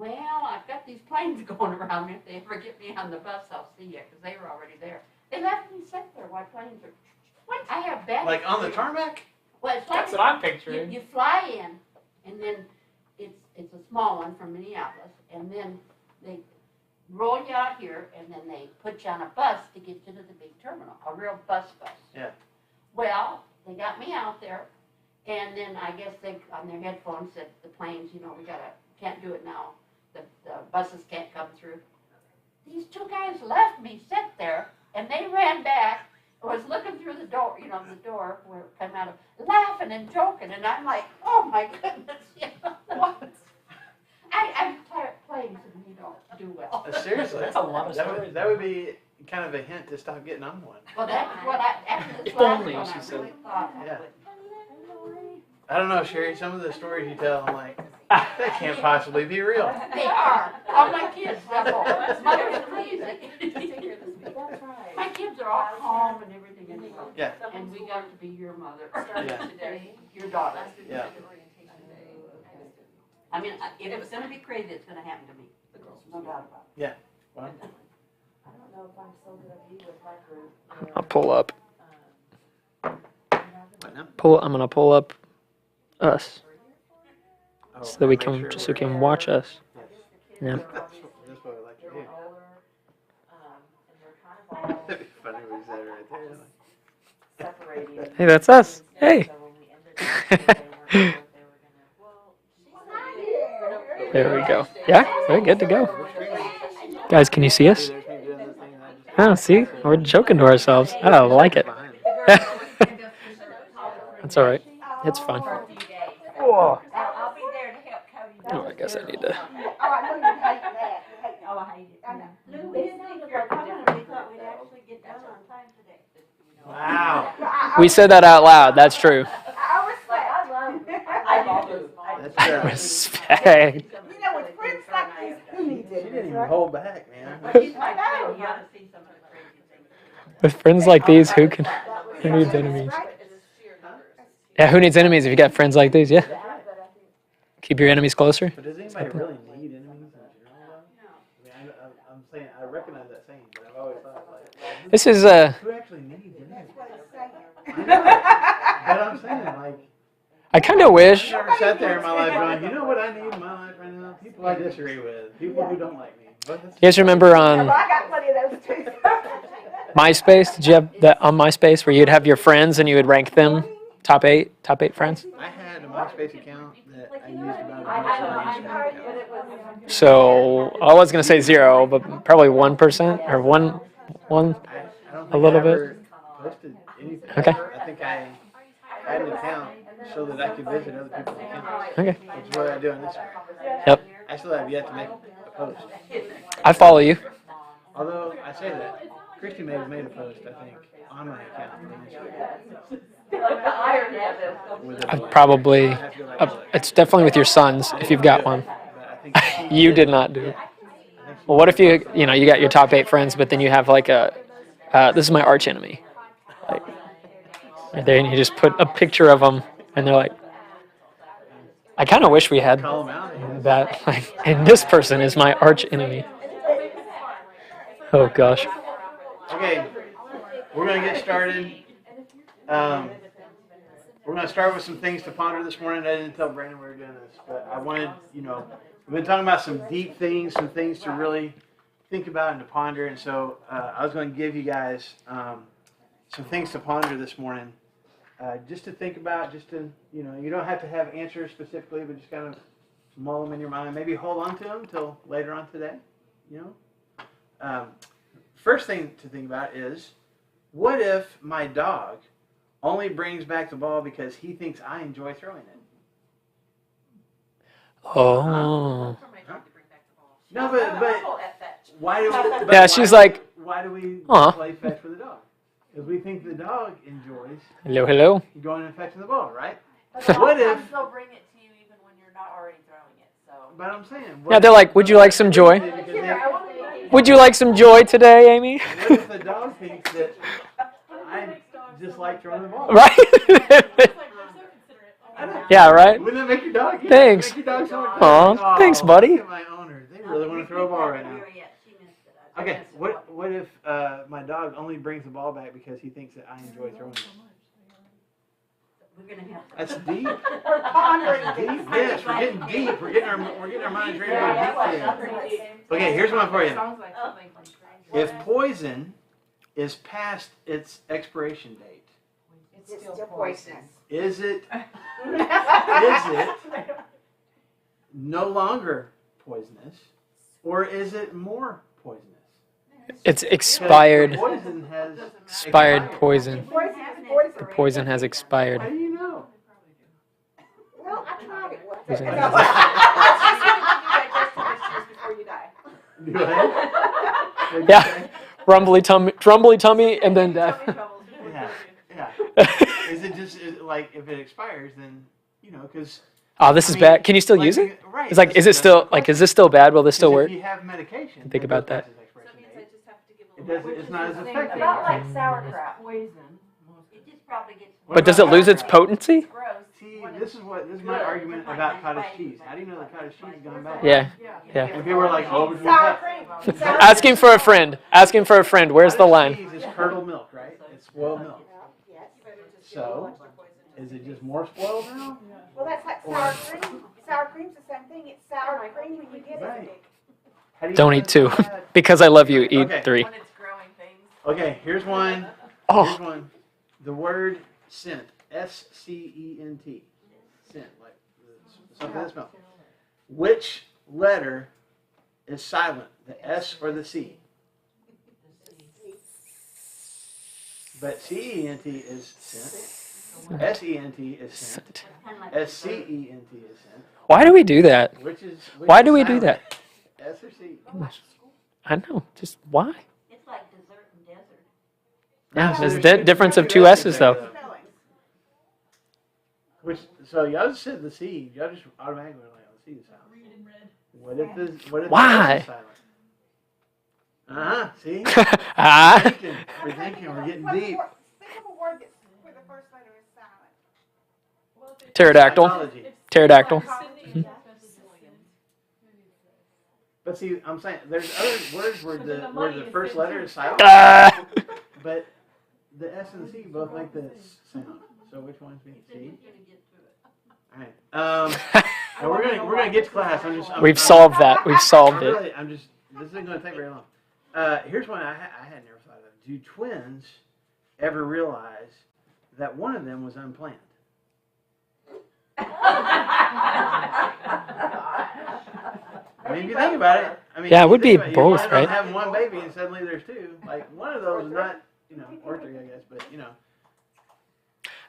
well, I've got these planes going around me. If they ever get me on the bus, I'll see you, because they were already there. They left me sit there while planes are... What? I have bad... Like on the tarmac? Well, it's like That's what I'm picturing. You fly in, and then it's a small one from Minneapolis, and then they roll you out here, and then they put you on a bus to get you to the big terminal, a real bus. Yeah. Well, they got me out there, and then I guess they, on their headphones, said the planes, can't do it now. The buses can't come through. These two guys left me sit there, and they ran back. I was looking through the door, the door where it came out of, laughing and joking, and I'm like, oh my goodness, what? I'm tired of planes, and you don't do well. Seriously? That's a lot of stories. That would be kind of a hint to stop getting on one. Well, that's what after this If last only, one, she I said. really thought I Yeah. would. I don't know, Sherry, some of the stories you tell, I'm like, that can't possibly be real. They are. All my kids, mother's pleased. My kids are all calm and everything anyway. Yeah. And we got to be your mother. Yeah. Your daughter. Yeah. I mean, if it's going to be crazy, it's going to happen to me. No doubt about it. Yeah. Well, I don't know if I'm so good at you with my group. I'll pull up. what now? I'm gonna pull up us Oh, so that we make can sure just so you we're- can watch us. Yeah. That's what we like to do. And they're kind of all That'd be funny if we said it right there. separated. Hey, that's us. Hey. So when we ended up, they weren't sure if they were gonna, There we go. Yeah, we're good to go. Guys, can you see us? There's me doing this thing and I just- Oh, see? We're joking to ourselves. I don't like it. Behind. That's all right. It's fine. for a few days. Oh, I'll be there to help Cody. I guess I need to. Oh, I know you hate that. You hate Oh, I hate it. I know. Lou, They we didn't think think you're about the coming, difference. we thought we'd actually get done on time today. Wow. We said that out loud. That's true. I was like, I love it. I love it. That's Respect. You know, with friends like these, who needs She it? didn't even right? hold back, man. I know. You ought to see some of the crazy things. With friends like these, who needs enemies? Yeah, who needs enemies if you got friends like these? Yeah. Keep your enemies closer. But does anybody really need enemies in general, though? I mean, I'm saying, I recognize that saying, but I've always thought, like, This is who actually needs enemies? But I'm saying, like, I kind of wish. I've never sat there in my life going, you know what I need in my life right now? People I disagree with, people who don't like me. But that's You guys remember Well, on I got plenty of those too. MySpace? Did you have that on MySpace where you'd have your friends and you would rank them top eight friends? I had a MySpace account that I used about I a know, month I on know, Instagram but account. it was. So I was gonna say 0, but probably 1% or one. I don't think A little I bit. ever posted anything. Okay. I think I had an account so that I could visit other people's accounts. Okay. Which is what I do on Instagram. Yep. I still have yet to make a post. I follow you. Although I say that, Christy may have made a post, I think, on my account on Instagram. Like the irony of it. With a I delay. probably. I have to go back and look. It's definitely with your sons if you've got one. But I think You did not do it. Well, what if you got your top 8 friends, but then you have like a, this is my arch enemy. Like, right there, and you just put a picture of them, and they're like, I kind of wish we had call them out. that. Like, and this person is my arch enemy. Oh gosh. Okay, we're going to get started. We're going to start with some things to ponder this morning. I didn't tell Brandon we were doing this, but I wanted, we've been talking about some deep things, some things to really think about and to ponder. And so I was going to give you guys some things to ponder this morning, just to think about, just to, you don't have to have answers specifically, but just kind of mull them in your mind. Maybe hold on to them until later on today, First thing to think about is, what if my dog only brings back the ball because he thinks I enjoy throwing it? Oh. No, but why do we? Yeah, she's like, why do we Aw. play fetch with the dog? Because we think the dog enjoys hello. going and fetching the ball, right? But What if- sometimes they'll bring it to you even when you're not already throwing it, so. But I'm saying, Yeah, they're like, would you like some joy? Because they- Would you like some joy today, Amy? what if the dog thinks that I just like throwing the ball? Right? Yeah, right? Wouldn't that make your dog? Thanks. Make your dog so much Aw, better. thanks, buddy. Look at my owner. really want to throw a ball right now. She missed it. I Okay, missed it. what if my dog only brings the ball back because he thinks that I enjoy throwing it? We're gonna have to. That's deep. We're pondering That's things. deep. Yes, we're getting deep. We're getting our minds ready to go deep today. Okay, here's one for you. Sounds like something from If poison is past its expiration date, It's still poisonous. is it no longer poisonous, or is it more poisonous? It's Because expired. Poison has Expired poison. Poison is poison. The poison has How expired. do you know? Well, I tried it once. Poison No. Before you die. Do I? What'd you Yeah. say? Rumbly tummy, and then death. Yeah. Is it just like if it expires, then because Oh, this is bad. Can you still use it? Right. It's like, is it still like, is this still bad? Will this still work? If you have medication, Think about that. It doesn't. It's not as effective. About like sauerkraut. poison. It just probably gets. But does it lose its potency? Gross. See, this is my argument about cottage cheese. How do you know that cottage cheese is going bad? Yeah. And people are like, oh, would you Sour have? cream. Sour Asking for a friend. Asking for a friend. Where's the line? Cheese is curdled milk, right? It's spoiled milk. Yes. So, is it just more spoiled now? Well, that's like sour cream. Sour cream's the same thing. It's sour cream when you get Right. it. How do you Don't know eat it's two. not bad? Because I love you, eat Okay. 3. When it's growing things. Okay, here's one. Oh. Here's one. The word scent. S-C-E-N-T. Scent, like something that smells. Which letter is silent? The S or the C? But C-E-N-T is scent. S-E-N-T is scent. S-C-E-N-T is scent. Why do we do that? Which is Why do we do that? S or C? I know. Just why? It's like dessert and desert. Yeah, So there's there's the difference of two 2 S's S's there, though. So y'all just said the C. Y'all just automatically were like, oh, the C is silent. What if the Why? S is silent? See? Ah. We're thinking. We're getting What's the deep. word- Think of a word that's where the first letter is silent. Pterodactyl. Psychology. Pterodactyl. But see, I'm saying there's other words where the first letter is silent, Ah. but the S and the C both make the sound. So which one's being C? All right. And we're gonna get to class. We've solved that. We've solved it. This isn't gonna take very long. Here's one I had never thought of. Do twins ever realize that one of them was unplanned? I mean, if you think about it, Yeah, it would be you both, plan on right? having one baby and suddenly there's 2. Like one of those is not, or 3, I guess, but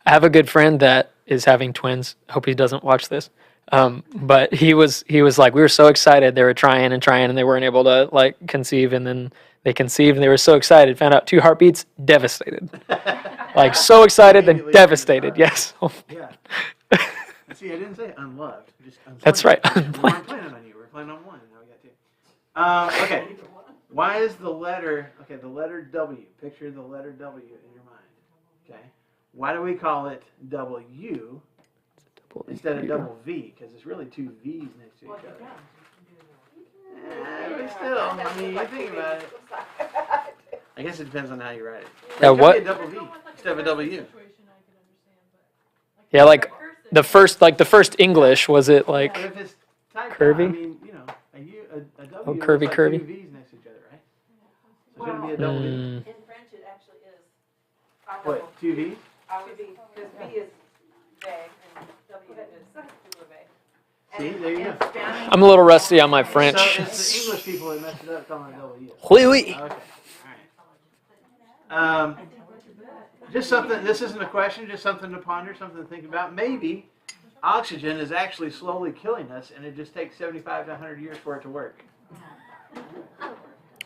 I have a good friend that is having twins. Hope he doesn't watch this. But he was like, we were so excited. They were trying and they weren't able to like conceive, and then they conceived and they were so excited. Found out 2 heartbeats, devastated. Like so excited, then Immediately devastated. Yes. yeah. See, I didn't say unloved. Just unplanned. That's right, We weren't unplanned. planning on you. We're planning on 1, and now we got 2. Okay. Why is the letter W? Picture the letter W in your mind. Okay. Why do we call it W instead of double V? Because it's really 2 V's next to each other. But still, I mean, you think about it. I guess it depends on how you write it. Yeah, It could what- be a double V instead of a W. Yeah, like the first English, was it like But if it's typed curvy? out, I mean, a W Oh, looks curvy, like curvy. 2 V's next to each other, right? So it's going to be a double V. Mm, In French, it actually is. What, 2 V's? I would be, because B is vague and W is vague. See, there you go. I'm a little rusty on my French. So it's the English people that messed it up calling it W. Oui, oui. Okay, all right. Just something, this isn't a question, just something to ponder, something to think about. Maybe oxygen is actually slowly killing us and it just takes 75 to 100 years for it to work.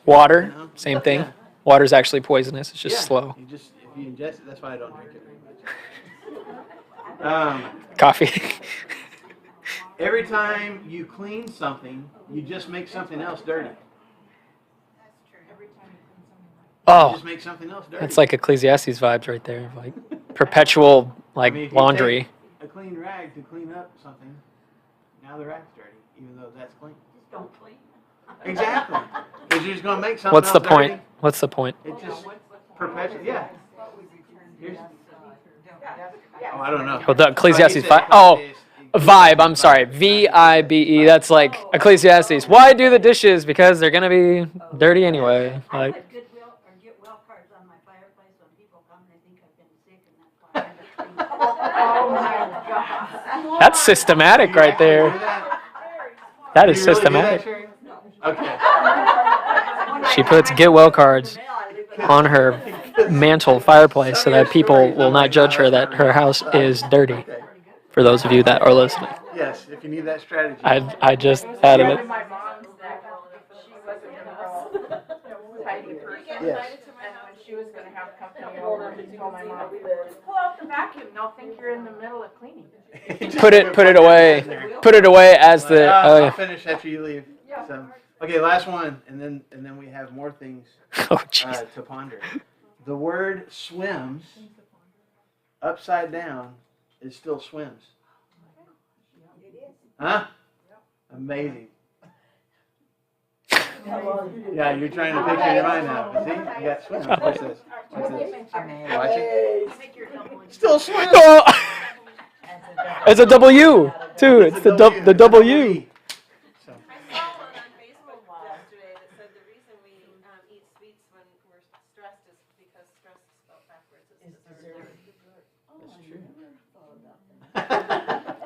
Water, same thing. Yeah. Water's actually poisonous. It's just Yeah, slow. if you ingest it, that's why I don't drink it very much. Coffee. Every time you clean something, you just make something else dirty. You Oh, just make something else dirty. that's like Ecclesiastes vibes right there. Like perpetual I mean, if you laundry. take a clean rag to clean up something, now the rag's dirty, even though that's clean. Just don't clean. Exactly. Because you're just going to make something What's the else point? dirty. What's the point? It just perpetuates. Yeah. Here's- Oh, I don't know. Oh, the Ecclesiastes he said 5. Oh, Ecclesiastes. Vibe. I'm sorry. VIBE. That's like Ecclesiastes. Why do the dishes? Because they're gonna be dirty anyway. I Like, put goodwill or get well cards on my fireplace when people come and they think I've been sick and that's why I end up that's systematic right Do there. that? That Do is you really do that, systematic. Sherry? Okay. She puts get well cards on her mantle fireplace so that people will not judge her that her house is dirty. Okay. For those of you that are listening, Yes, if you need that strategy. I just added it. My mom's that she wasn't a real tidy person. Yes. And when she was gonna have company over, she told my mom, pull out the vacuum, they'll think you're in the middle of cleaning. Put it away as the. Oh I'll yeah. finish after you leave. So, okay, last one, and then we have more things Oh jeez. to ponder. The word swims upside down is still swims. Huh? Amazing. Yeah, you're trying to picture in your mind now. See? You got swims. Watch this. Watch this. Watch it. Still swims. Oh! It's a W too. It's the W. So, I saw one on Facebook yesterday that said the reason we eat sweets when we're stressed is because stress is spelled backwards. That's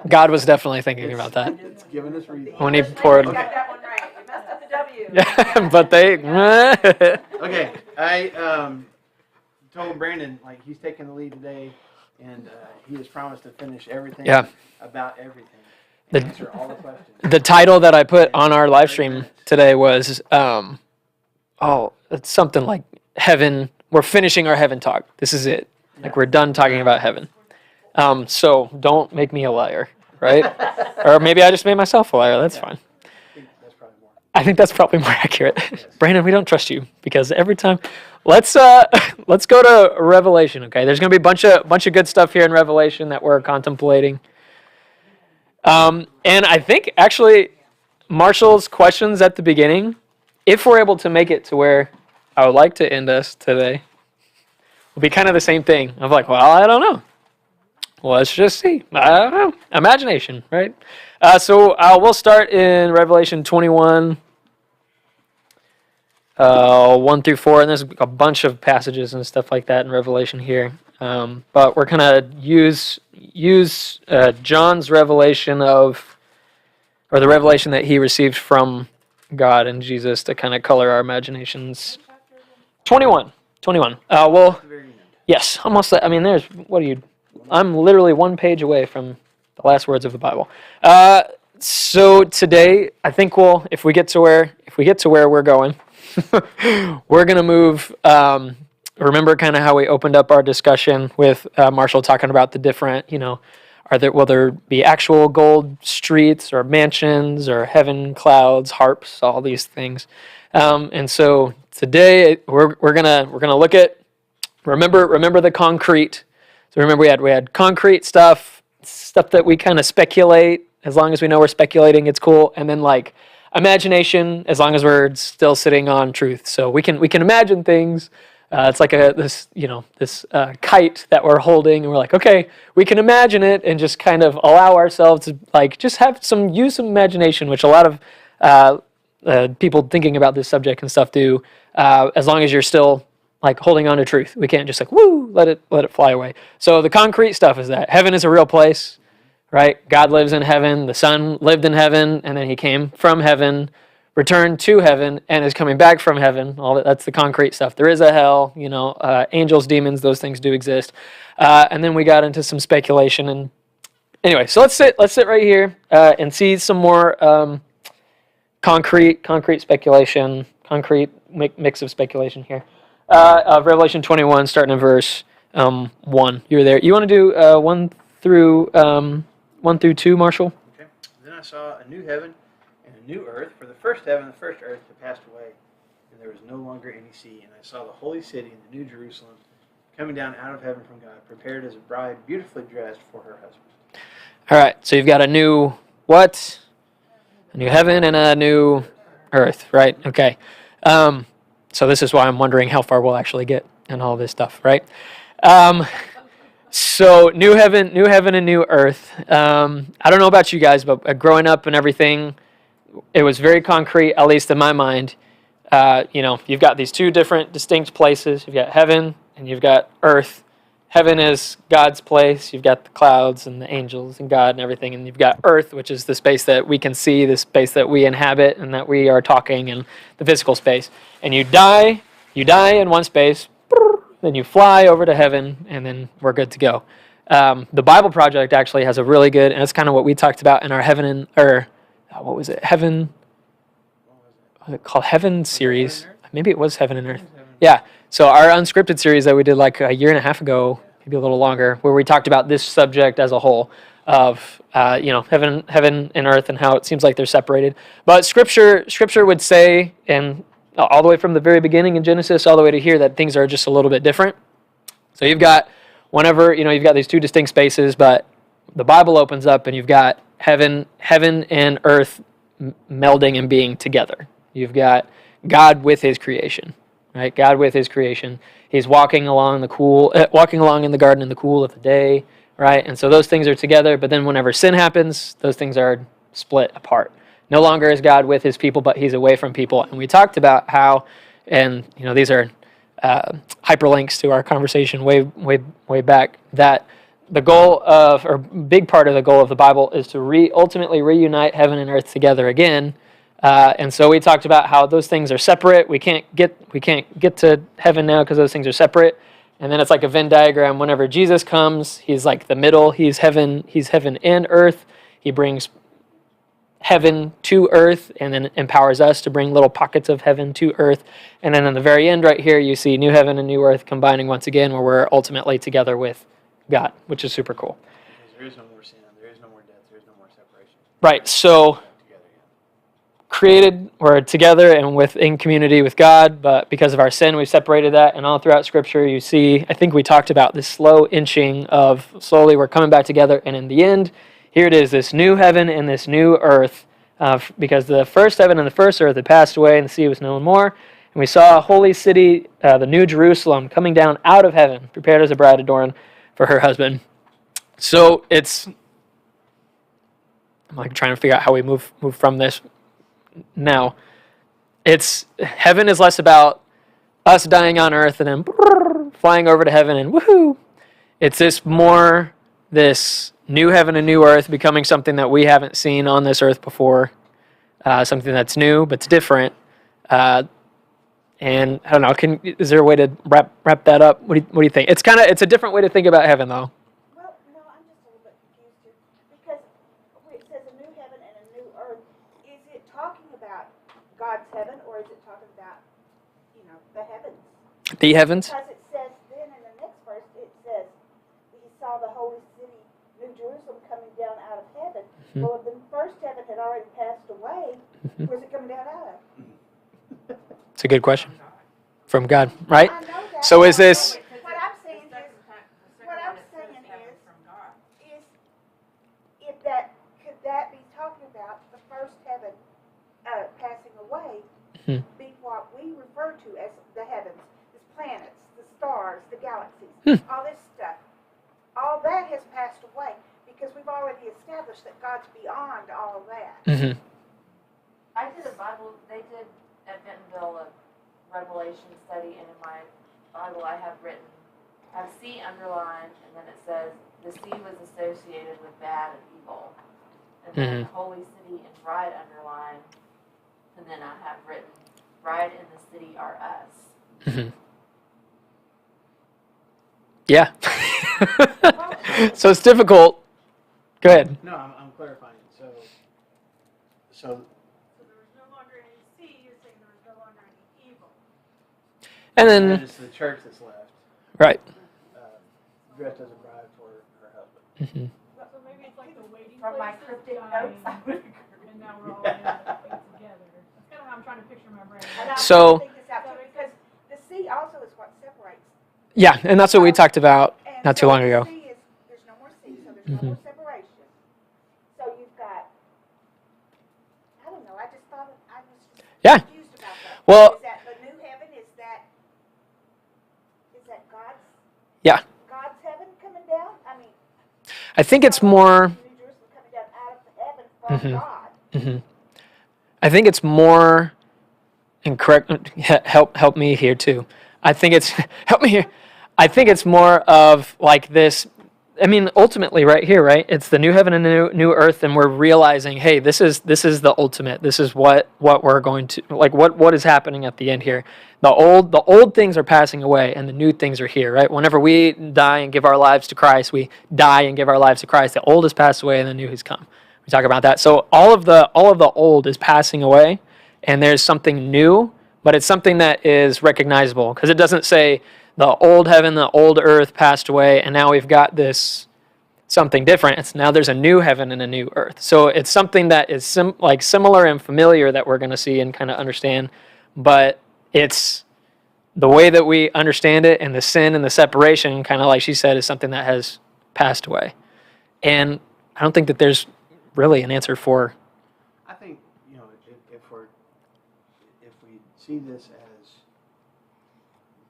true. God was definitely thinking about that It's giving us reason. when he poured. You got that one right. You messed up the W. Yeah, but they. Okay, I told Brandon like he's taking the lead today, and he has promised to finish everything. Yeah. About everything. The- Answer all the questions. The title that I put on our live stream today was, it's something like heaven. We're finishing our heaven talk. This is it. Like we're done talking about heaven. So don't make me a liar, right? Or maybe I just made myself a liar. That's fine. That's probably more. I think that's probably more accurate. Brandon, we don't trust you because every time. Let's go to Revelation. Okay, there's gonna be a bunch of good stuff here in Revelation that we're contemplating. And I think actually Marshall's questions at the beginning, if we're able to make it to where I would like to end us today, will be kind of the same thing. I'm like, well, I don't know. Let's just see. I don't know. Imagination, right? So we'll start in Revelation 21, 1 through 4, and there's a bunch of passages and stuff like that in Revelation here. But we're gonna use John's revelation or the revelation that he received from God and Jesus to kind of color our imaginations. 21. Well, The very end. yes, almost. I mean, I'm literally one page away from the last words of the Bible. So today, I think if we get to where we're going, we're gonna move. Remember kind of how we opened up our discussion with Marshall talking about the different, will there be actual gold streets or mansions or heaven clouds, harps, all these things. And so today we're gonna look at remember the concrete. So remember we had concrete stuff that we kind of speculate. As long as we know we're speculating, it's cool. And then like imagination, as long as we're still sitting on truth. So we can imagine things. It's like this kite that we're holding, and we're like, okay, we can imagine it, and just kind of allow ourselves to like just use some imagination, which a lot of people thinking about this subject and stuff do. As long as you're still like holding on to truth, we can't just like let it fly away. So the concrete stuff is that heaven is a real place, right? God lives in heaven. The Son lived in heaven, and then He came from heaven, returned to heaven, and is coming back from heaven. That's the concrete stuff. There is a hell, angels, demons, those things do exist. And then we got into some speculation. And anyway, so let's sit right here and see some more concrete speculation, concrete mix of speculation here. Of Revelation 21, starting in verse 1. You're there. You want to do 1 through 2, Marshall? Okay. Then I saw a new heaven and a new earth, for the first heaven and the first earth had passed away, and there was no longer any sea. And I saw the holy city and the new Jerusalem coming down out of heaven from God, prepared as a bride beautifully dressed for her husband. All right, so you've got a new what? A new heaven and a new earth, right? Okay. So this is why I'm wondering how far we'll actually get and all this stuff, right? So new heaven and new earth. I don't know about you guys, but growing up and everything, it was very concrete, at least in my mind. You've got these two different distinct places. You've got heaven and you've got earth. Heaven is God's place. You've got the clouds and the angels and God and everything. And you've got earth, which is the space that we can see, the space that we inhabit and that we are talking in the physical space. And you die in one space, then you fly over to heaven, and then we're good to go. The Bible Project actually has a really good, and it's kind of what we talked about in our what was it? Heaven, what was it called? Heaven series. Maybe it was Heaven and Earth. Yeah. So our unscripted series that we did like a year and a half ago, maybe a little longer, where we talked about this subject as a whole of heaven and earth and how it seems like they're separated. But Scripture would say, and all the way from the very beginning in Genesis all the way to here, that things are just a little bit different. So you've got you've got these two distinct spaces, but the Bible opens up and you've got heaven and earth melding and being together. You've got God with His creation. Right, God with His creation. He's walking along in the garden in the cool of the day, right? And so those things are together. But then whenever sin happens, those things are split apart. No longer is God with His people, but He's away from people. And we talked about how, and these are hyperlinks to our conversation way back, that the goal of, or big part of the goal of the Bible is to ultimately reunite heaven and earth together again. And so we talked about how those things are separate. We can't get to heaven now because those things are separate. And then it's like a Venn diagram. Whenever Jesus comes, He's like the middle. He's heaven and earth. He brings heaven to earth and then empowers us to bring little pockets of heaven to earth. And then in the very end right here, you see new heaven and new earth combining once again, where we're ultimately together with God, which is super cool. Because there is no more sin, there is no more death, there is no more separation. Right. So created, we're together and in community with God, but because of our sin, we've separated that. And all throughout Scripture, you see, I think we talked about this slow inching of slowly we're coming back together. And in the end, here it is, this new heaven and this new earth, because the first heaven and the first earth had passed away and the sea was no more. And we saw a holy city, the new Jerusalem, coming down out of heaven, prepared as a bride adorned for her husband. So I'm like trying to figure out how we move from this. Now, heaven is less about us dying on earth and then flying over to heaven and woohoo. It's this new heaven and new earth becoming something that we haven't seen on this earth before, something that's new but it's different. And I don't know, is there a way to wrap that up? What do you think? It's a different way to think about heaven, though. Well, no, I'm just a little bit confused here, because where it says a new heaven and a new earth, is it talking about God's heaven, or is it talking about, the heavens? The heavens? Because it says then in the next verse, it says, he saw the holy city, New Jerusalem, coming down out of heaven. Mm-hmm. Well, if the first heaven had already passed away, where's it coming down out of? It's a good question. From God, right? I know that. So is this... What I'm saying is, could that be talking about the first heaven passing away, be what we refer to as the heavens, the planets, the stars, the galaxies, all this stuff. All that has passed away because we've already established that God's beyond all of that. Mm-hmm. I did they did at Bentonville a Revelation study, and in my Bible I have sea underlined, and then it says the sea was associated with bad and evil. And then holy city and bride underlined, and then I have written bride and the city are us. Mm-hmm. Yeah. So it's difficult. Go ahead. No, I'm clarifying. So So there was no longer any sea, you're saying there was no longer any evil. And then it's the church that's left, right. dressed as a bride for her husband. Mm-hmm. So maybe it's like the waiting From my place is cryptic dying, notes, I would agree. and now we're all in it together. That's kind of how I'm trying to picture my brain. And I'm So- trying to think this out too, because the sea also is what separates. Yeah, and that's what we talked about And not too so long the ago. sea there's no more sea, so there's no more separation. So you've got, I don't know, I just thought, Yeah. confused about that. Well- Is that the new heaven? Is that God's? Yeah. God's heaven coming down? I mean, I think it's more. New Jerusalem coming down out of heaven from Mhm. God. I think it's more. And correct. Help me here too. I think it's help me here. I think it's more of like this. I mean, ultimately, right here, right? It's the new heaven and the new earth, and we're realizing, hey, this is the ultimate. This is what we're going to like. What is happening at the end here? The old things are passing away, and the new things are here, right? Whenever we die and give our lives to Christ, we die and give our lives to Christ. The old has passed away, and the new has come. We talk about that. So all of the old is passing away, and there's something new, but it's something that is recognizable because it doesn't say the old heaven, the old earth passed away, and now we've got this something different. It's now there's a new heaven and a new earth. So it's something that is similar and familiar that we're going to see and kind of understand, but it's the way that we understand it, and the sin and the separation, kind of like she said, is something that has passed away. And I don't think that there's really an answer for. I think, if we see this as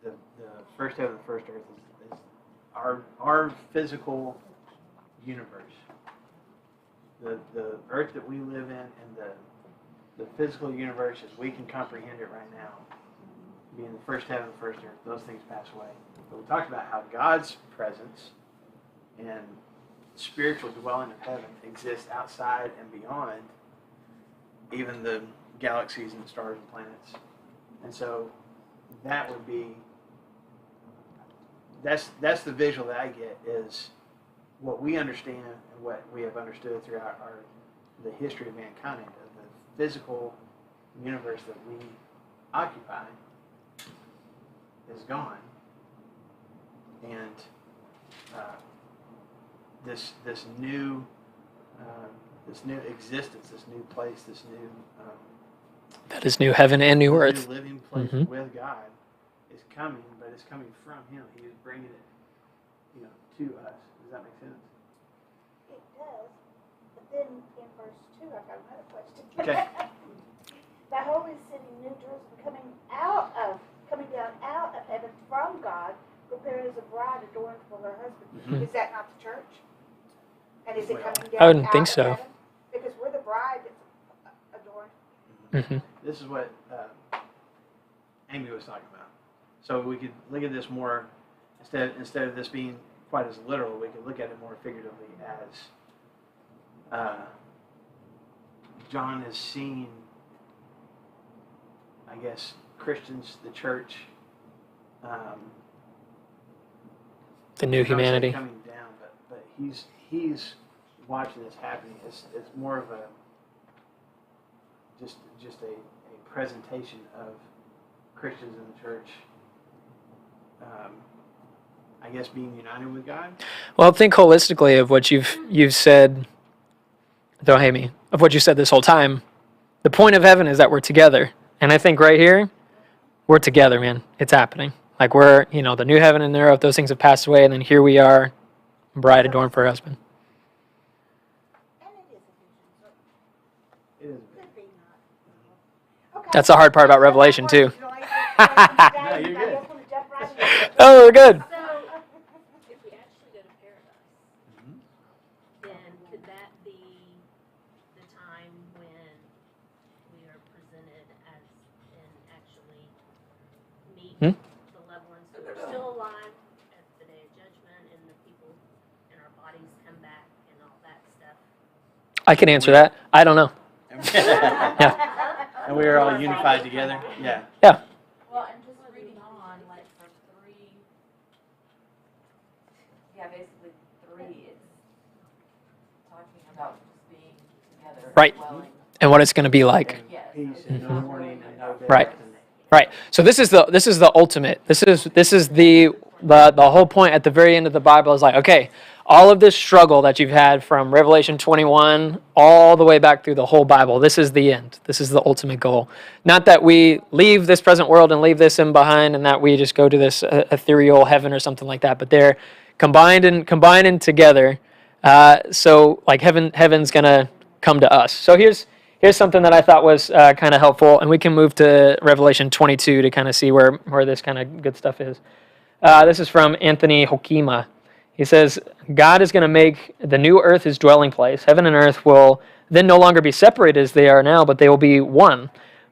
the first heaven and the first earth is our physical universe, the earth that we live in, and the physical universe as we can comprehend it right now, being the first heaven and the first earth, those things pass away. But we talked about how God's presence and spiritual dwelling of heaven exists outside and beyond even the galaxies and stars and planets. And so that would be, that's the visual that I get, is what we understand and what we have understood throughout the history of mankind, of the physical universe that we occupy is gone, and this new existence, this new place, this new That is new heaven and new earth. new living place Mhm. with God is coming, but it's coming from Him. He is bringing it, to us. Does that make sense? It does. But then in verse 2, I've got another question. Okay. The holy city, New Jerusalem, coming down out of heaven from God, prepared as a bride adorned for her husband. Mhm. Is that not the church? And is it Well, coming down I wouldn't out think of so. heaven? Because we're the bride that's adorned. Mhm. This is what Amy was talking about. So we could look at this more, instead of this being quite as literal, we could look at it more figuratively as John is seeing, I guess, Christians, the church, The new I don't say humanity. coming down, but he's watching this happening. It's more of a just a presentation of Christians in the church, I guess, being united with God. Well, think holistically of what you've said. Don't hate me. Of what you said this whole time. The point of heaven is that we're together, and I think right here, we're together, man. It's happening. Like we're, the new heaven and the earth. Those things have passed away, and then here we are, bride adorned for her husband. And it is a vision, so It is. it could be not. Okay. That's the hard part about Revelation too. No, you're good. Anybody else want to jump right in? Oh, we're good. So, if we actually go to paradise, then could that be the time when we are presented as and actually meet the loved ones who are still alive at the day of judgment, and the people and our bodies come back and all that stuff? I can answer that. I don't know. And we are all unified together. Yeah. Yeah. Well, and just reading on, like for basically 3, it's talking about just being together. Right. Dwelling. And what it's going to be like. Yes. Peace in the morning and no death. Right. Right. So this is the ultimate. This is the whole point at the very end of the Bible is like, okay, all of this struggle that you've had from Revelation 21 all the way back through the whole Bible, this is the end. This is the ultimate goal. Not that we leave this present world and leave this in behind, and that we just go to this ethereal heaven or something like that. But they're combining together. So like heaven's gonna come to us. So here's here's something that I thought was kind of helpful, and we can move to Revelation 22 to kind of see where this kind of good stuff is. This is from Anthony Hokima. He says, God is going to make the new earth his dwelling place. Heaven and earth will then no longer be separated as they are now, but they will be one.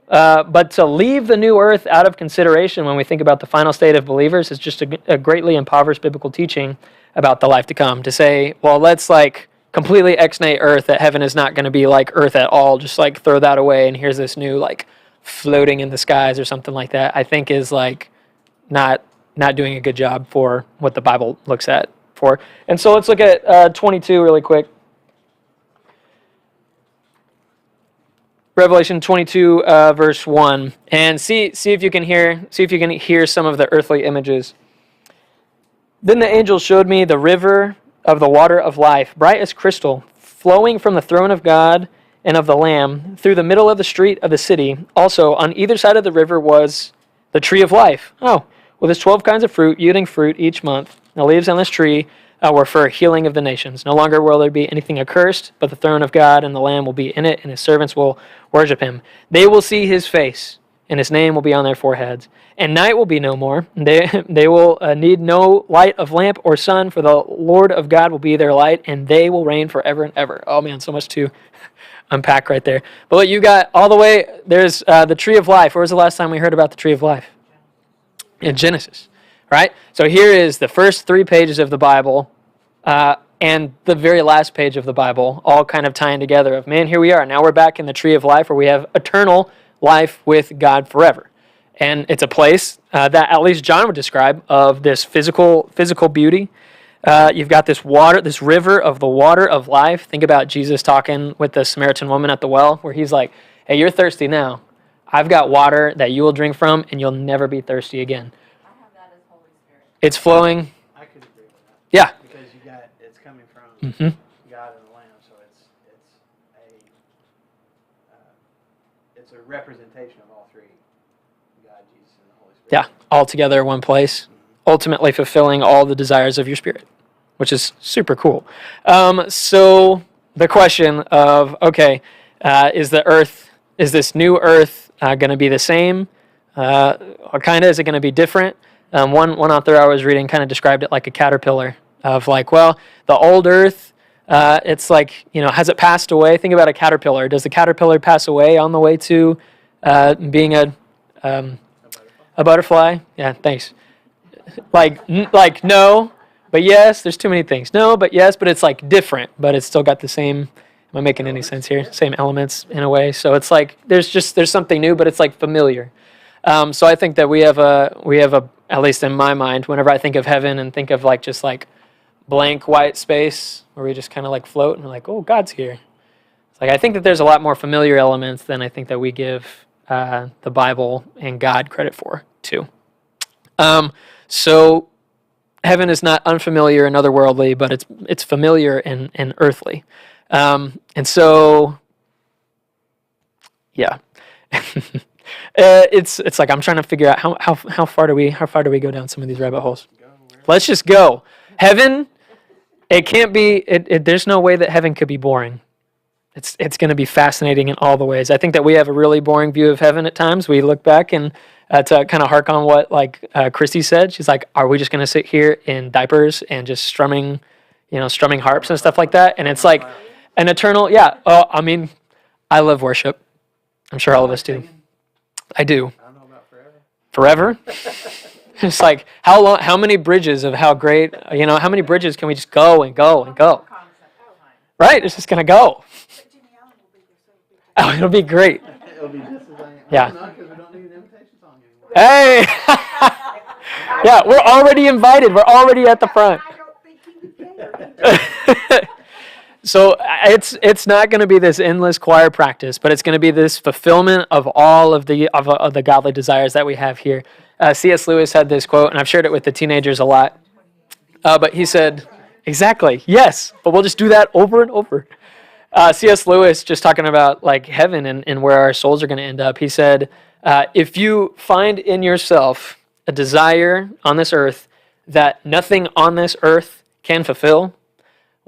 But to leave the new earth out of consideration when we think about the final state of believers is just a greatly impoverished biblical teaching about the life to come. To say, well, let's like completely ex-nay earth, that heaven is not going to be like earth at all, just like throw that away and here's this new like floating in the skies or something like that, I think is like not doing a good job for what the Bible looks at for. And so let's look at 22 really quick. Revelation 22, verse 1, and see if you can hear some of the earthly images. Then the angel showed me the river of the water of life, bright as crystal, flowing from the throne of God and of the Lamb through the middle of the street of the city. Also, on either side of the river was the tree of life. With its 12 kinds of fruit, yielding fruit each month. The leaves on this tree were for healing of the nations. No longer will there be anything accursed, but the throne of God and the Lamb will be in it, and his servants will worship him. They will see his face, and his name will be on their foreheads. And night will be no more. They will need no light of lamp or sun, for the Lord of God will be their light, and they will reign forever and ever. Oh man, so much to unpack right there. But you got all the way, there's the tree of life. Where was the last time we heard about the tree of life? In Genesis, right? So here is the first 3 pages of the Bible, and the very last page of the Bible, all kind of tying together of, man, here we are. Now we're back in the tree of life where we have eternal life with God forever. And it's a place that at least John would describe of this physical beauty. You've got this water, this river of the water of life. Think about Jesus talking with the Samaritan woman at the well, where he's like, hey, you're thirsty now. I've got water that you will drink from, and you'll never be thirsty again. I have that as Holy Spirit. It's flowing. I could agree with that. Yeah. Because it's coming from Mm-hmm. God and the Lamb, so it's a representation of all three, God, Jesus, and the Holy Spirit. Yeah, all together in one place, ultimately fulfilling all the desires of your spirit, which is super cool. So the question of, okay, is this new earth going to be the same? Or kind of, is it going to be different? One author I was reading kind of described it like a caterpillar of like, well, the old earth, it's like, has it passed away? Think about a caterpillar. Does the caterpillar pass away on the way to being a butterfly? Yeah, thanks. Like no, but yes. There's too many things. No, but yes, but it's like different, but it's still got the same. Am I making any sense here? Same elements in a way. So it's like there's something new, but it's like familiar. So I think that we have a at least in my mind, whenever I think of heaven and think of like just like blank white space where we just kind of like float and we're like, oh, God's here. It's like I think that there's a lot more familiar elements than I think that we give the Bible and God credit for too. So heaven is not unfamiliar and otherworldly, but it's familiar and earthly. And so, yeah, it's like I'm trying to figure out how far do we go down some of these rabbit holes. Let's just go. Heaven, it can't be. There's no way that heaven could be boring. It's going to be fascinating in all the ways. I think that we have a really boring view of heaven at times. We look back and to kind of hark on what like Christy said. She's like, are we just going to sit here in diapers and just strumming harps and stuff like that? And it's like an eternal. Yeah. I mean, I love worship. I'm sure all of us do. I do. I don't know about forever. Forever? It's like, how long? How many bridges of how great, how many bridges can we just go and go and go? Right? It's just going to go. Oh, it'll be great. It'll be just as I am. Yeah. No, because we don't need an invitation song anymore. Hey! Yeah, we're already invited. We're already at the front. I don't think he would care. So it's not going to be this endless choir practice, but it's going to be this fulfillment of all of the godly desires that we have here. C.S. Lewis had this quote, and I've shared it with the teenagers a lot. But he said, exactly, yes, but we'll just do that over and over. C.S. Lewis, just talking about like heaven and where our souls are going to end up, he said, if you find in yourself a desire on this earth that nothing on this earth can fulfill,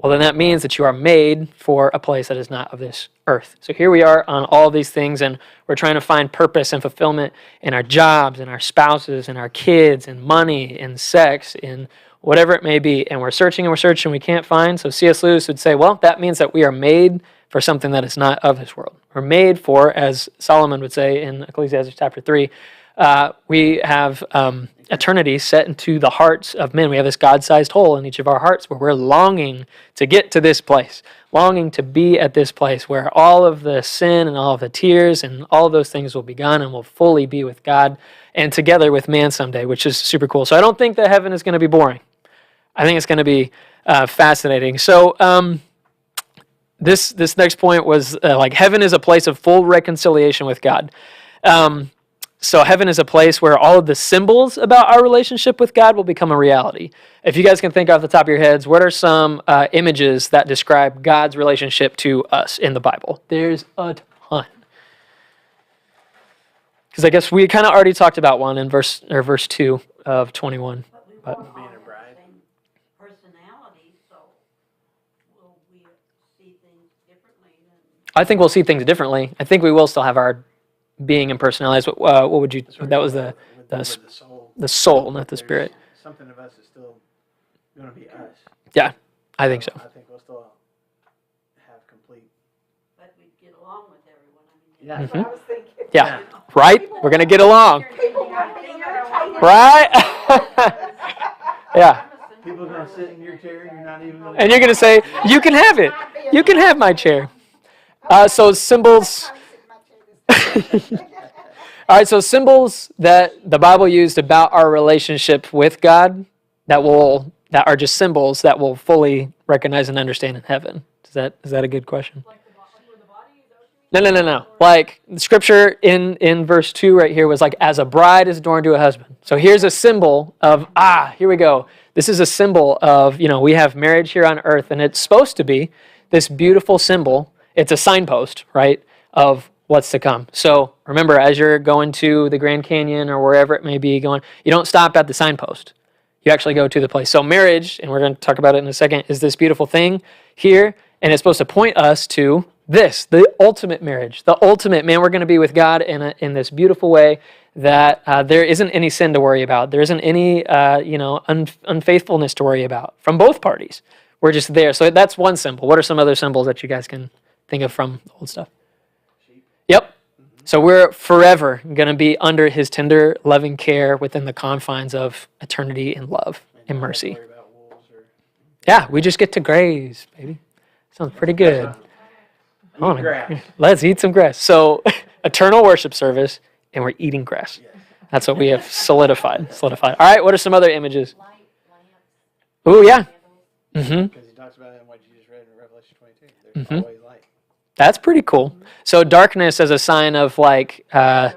well, then that means that you are made for a place that is not of this earth. So here we are on all these things, and we're trying to find purpose and fulfillment in our jobs, in our spouses, in our kids, in money, in sex, in whatever it may be. And we're searching and we're searching, we can't find. So C.S. Lewis would say, well, that means that we are made for something that is not of this world. We're made for, as Solomon would say in Ecclesiastes chapter 3, we have eternity set into the hearts of men. We have this God-sized hole in each of our hearts where we're longing to get to this place, longing to be at this place where all of the sin and all of the tears and all of those things will be gone and we'll fully be with God and together with man someday, which is super cool. So I don't think that heaven is going to be boring. I think it's going to be fascinating. So this next point was like heaven is a place of full reconciliation with God. So heaven is a place where all of the symbols about our relationship with God will become a reality. If you guys can think off the top of your heads, what are some images that describe God's relationship to us in the Bible? There's a ton. Because I guess we kind of already talked about one in verse 2 of 21. But Being a bride. Personality, so will we see things differently? I think we'll see things differently. I think we will still have our being and personalities. What would you? That was the soul. the soul, not the There's spirit. Something of us is still going to be us. Yeah, I think so. I think we'll still have complete. But we'd get along with everyone. I mean, Yeah. That's what I was thinking. Yeah, right? We're going to get along. Right? Yeah. People are going to sit in your chair and you're not even going to. And you're going to say, you can have it. You can have my chair. So symbols. All right, so symbols that the Bible used about our relationship with God that are just symbols that we'll fully recognize and understand in heaven. Is that a good question? No. Like the scripture in verse 2 right here was like, as a bride is adorned to a husband. So here's a symbol of, here we go. This is a symbol of, we have marriage here on earth, and it's supposed to be this beautiful symbol. It's a signpost, right, of what's to come. So remember, as you're going to the Grand Canyon or wherever it may be going, you don't stop at the signpost. You actually go to the place. So marriage, and we're going to talk about it in a second, is this beautiful thing here, and it's supposed to point us to this, the ultimate marriage, the ultimate, man, we're going to be with God in this beautiful way that there isn't any sin to worry about. There isn't any, unfaithfulness to worry about from both parties. We're just there. So that's one symbol. What are some other symbols that you guys can think of from the old stuff? Yep. So we're forever going to be under his tender, loving care within the confines of eternity and love and mercy. Yeah, we just get to graze, baby. Sounds pretty good. Let's eat some grass. So eternal worship service, and we're eating grass. That's what we have solidified. All right, what are some other images? Oh, yeah. Mm-hmm. Because he talks about it in what you just read in Revelation 22. There's always light. That's pretty cool. So darkness as a sign of like, right?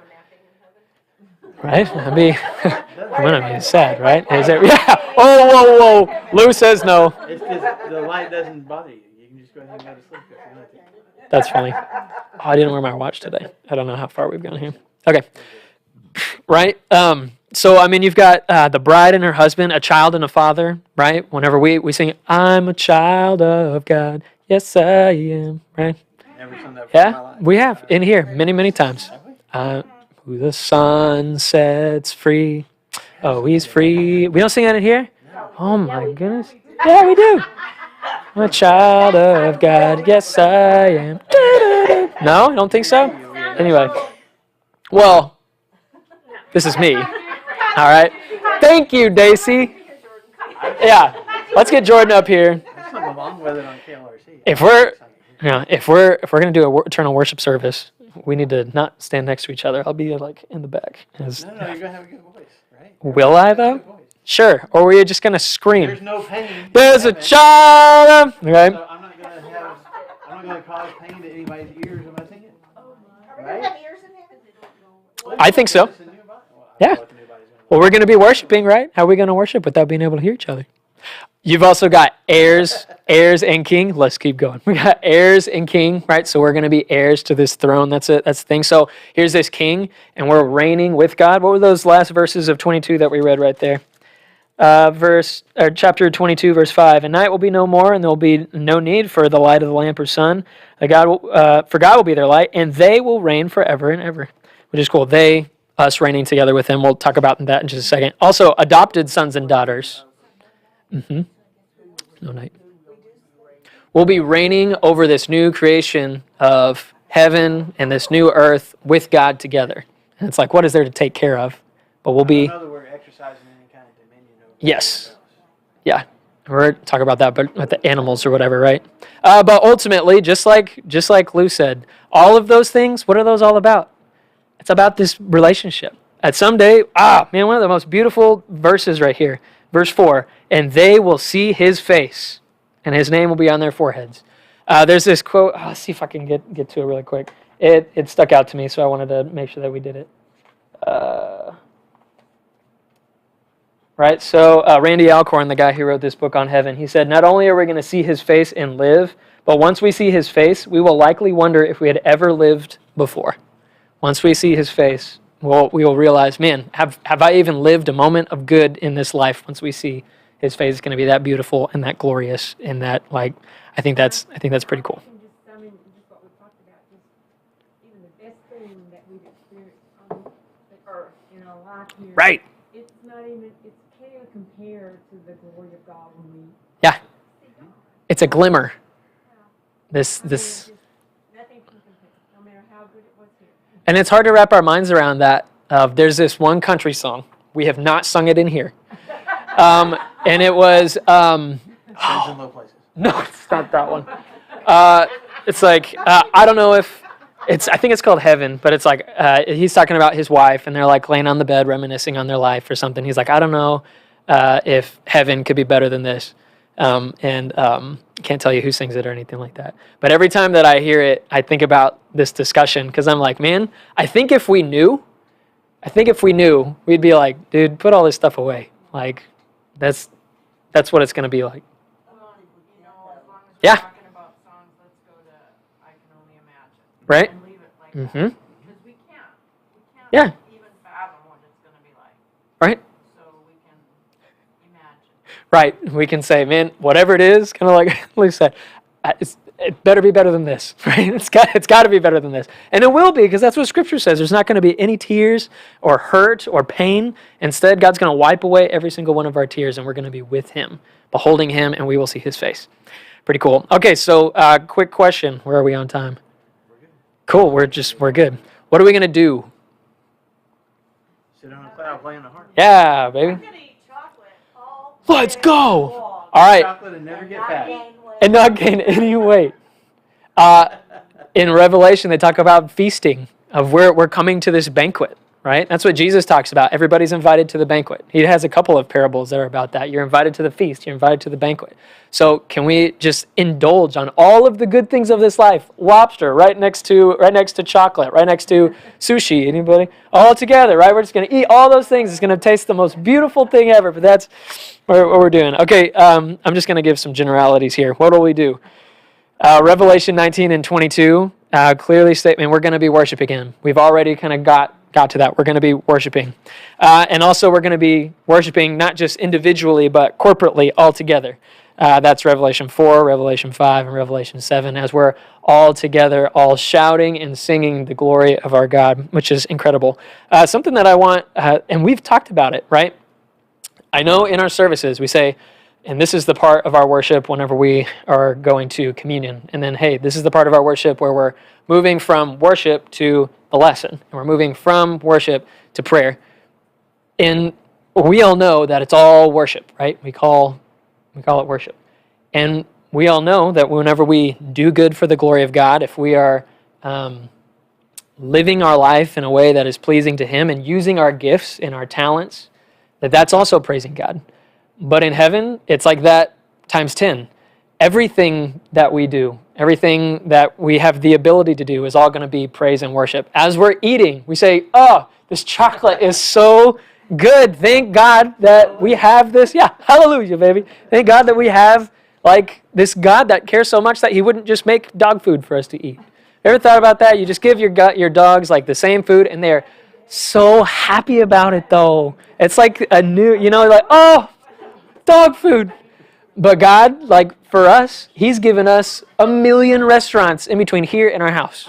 That'd be, I'm gonna be sad, right? Is it? Yeah. Oh, whoa. Lou says no. It's because the light doesn't bother you. You can just go ahead and go to sleep if you want to. That's funny. Oh, I didn't wear my watch today. I don't know how far we've gone here. Okay. Right? So, I mean, you've got the bride and her husband, a child and a father, right? Whenever we sing, I'm a child of God. Yes, I am, right? Never sung that Yeah, we have in here many, many times. Who the sun sets free. Oh, he's free. We don't sing that in here? Oh, my goodness. Yeah, we do. I'm a child of God. Yes, I am. No, I don't think so. Anyway. Well, this is me. All right. Thank you, Daisy. Yeah. Let's get Jordan up here. There's something wrong with it on KLRC. If we're going to do a eternal worship service, we need to not stand next to each other. I'll be like in the back. No, you're going to have a good voice, right? Will I though? Sure. Or were you just going to scream? There's no pain. There's a child. Right? So I'm not going to cause pain to anybody's ears when I sing it. Are we going to have ears in heaven? I think so. Yeah. Well, we're going to be worshiping, right? How are we going to worship without being able to hear each other? You've also got heirs and king. Let's keep going. We got heirs and king, right? So we're going to be heirs to this throne. That's the thing. So here's this king, and we're reigning with God. What were those last verses of 22 that we read right there? chapter 22, verse 5. And night will be no more, and there will be no need for the light of the lamp or sun. For God will be their light, and they will reign forever and ever. Which is cool. They, us reigning together with Him. We'll talk about that in just a second. Also, adopted sons and daughters. No night. We'll be reigning over this new creation of heaven and this new earth with God together. And it's like, what is there to take care of? But we'll be... I don't know that we're exercising any kind of dominion over Yes. Yeah. We're talking about that, but with the animals or whatever, right? But ultimately, just like Lou said, all of those things, what are those all about? It's about this relationship. At someday, one of the most beautiful verses right here. Verse 4, and they will see His face, and His name will be on their foreheads. There's this quote. Let's see if I can get to it really quick. It stuck out to me, so I wanted to make sure that we did it. Right, so Randy Alcorn, the guy who wrote this book on heaven, he said, not only are we going to see His face and live, but once we see His face, we will likely wonder if we had ever lived before. Once we see His face, we will realize, man, have I even lived a moment of good in this life? Once we see His face, it's going to be that beautiful and that glorious, and that, like, I think that's pretty cool. Just what we talked about, just even the best thing that we've experienced on the earth in our life here. Right. It can't compare to the glory of God when we. Yeah. It's a glimmer. This. Nothing can compare, no matter how good it was here. And it's hard to wrap our minds around that. There's this one country song. We have not sung it in here. And it was... Friends in low places. No, it's not that one. It's like, I don't know if... I think it's called Heaven, but it's like, he's talking about his wife, and they're like laying on the bed reminiscing on their life or something. He's like, I don't know if heaven could be better than this. Can't tell you who sings it or anything like that. But every time that I hear it, I think about this discussion, because I'm like, man, I think if we knew, we'd be like, dude, put all this stuff away. Like, that's what it's going to be like. As long as Yeah. we're talking about songs, let's go to I Can Only Imagine. Right? And leave it like Mm-hmm. that. Because we can't Yeah. even fathom what it's going to be like. Right? So we can imagine. Right. We can say, man, whatever it is, kind of like Lou said, it better be better than this, right? It's got to be better than this. And it will be, because that's what Scripture says. There's not going to be any tears or hurt or pain. Instead, God's going to wipe away every single one of our tears, and we're going to be with Him, beholding Him, and we will see His face. Pretty cool. Okay, so quick question. Where are we on time? Cool. We're good. What are we going to do? Sit on a cloud, play on a harp. Yeah, baby. Let's go. All right. Chocolate and never get fat. And not gain any weight. In Revelation, they talk about feasting, of we're coming to this banquet, right? That's what Jesus talks about. Everybody's invited to the banquet. He has a couple of parables that are about that. You're invited to the feast. You're invited to the banquet. So can we just indulge on all of the good things of this life? Lobster, right next to chocolate, right next to sushi. Anybody? All together, right? We're just going to eat all those things. It's going to taste the most beautiful thing ever. But that's what we're doing. Okay, I'm just going to give some generalities here. What will we do? Revelation 19 and 22 clearly state, we're going to be worshiping Him. We've already kind of got to that. We're going to be worshiping. And also we're going to be worshiping not just individually, but corporately all together. That's Revelation 4, Revelation 5, and Revelation 7, as we're all together, all shouting and singing the glory of our God, which is incredible. Something that I want, and we've talked about it, right? I know in our services we say, and this is the part of our worship whenever we are going to communion. And then, hey, this is the part of our worship where we're moving from worship to the lesson. And we're moving from worship to prayer. And we all know that it's all worship, right? We call it worship. And we all know that whenever we do good for the glory of God, if we are living our life in a way that is pleasing to Him and using our gifts and our talents, that's also praising God. But in heaven, it's like that times 10. Everything that we do, everything that we have the ability to do is all going to be praise and worship. As we're eating, we say, oh, this chocolate is so good. Thank God that we have this. Yeah, hallelujah, baby. Thank God that we have like this God that cares so much that He wouldn't just make dog food for us to eat. Ever thought about that? You just give your dogs like the same food, and they're so happy about it, though. It's like a new, like, oh, Dog food. But God, like for us, He's given us 1 million restaurants in between here and our house.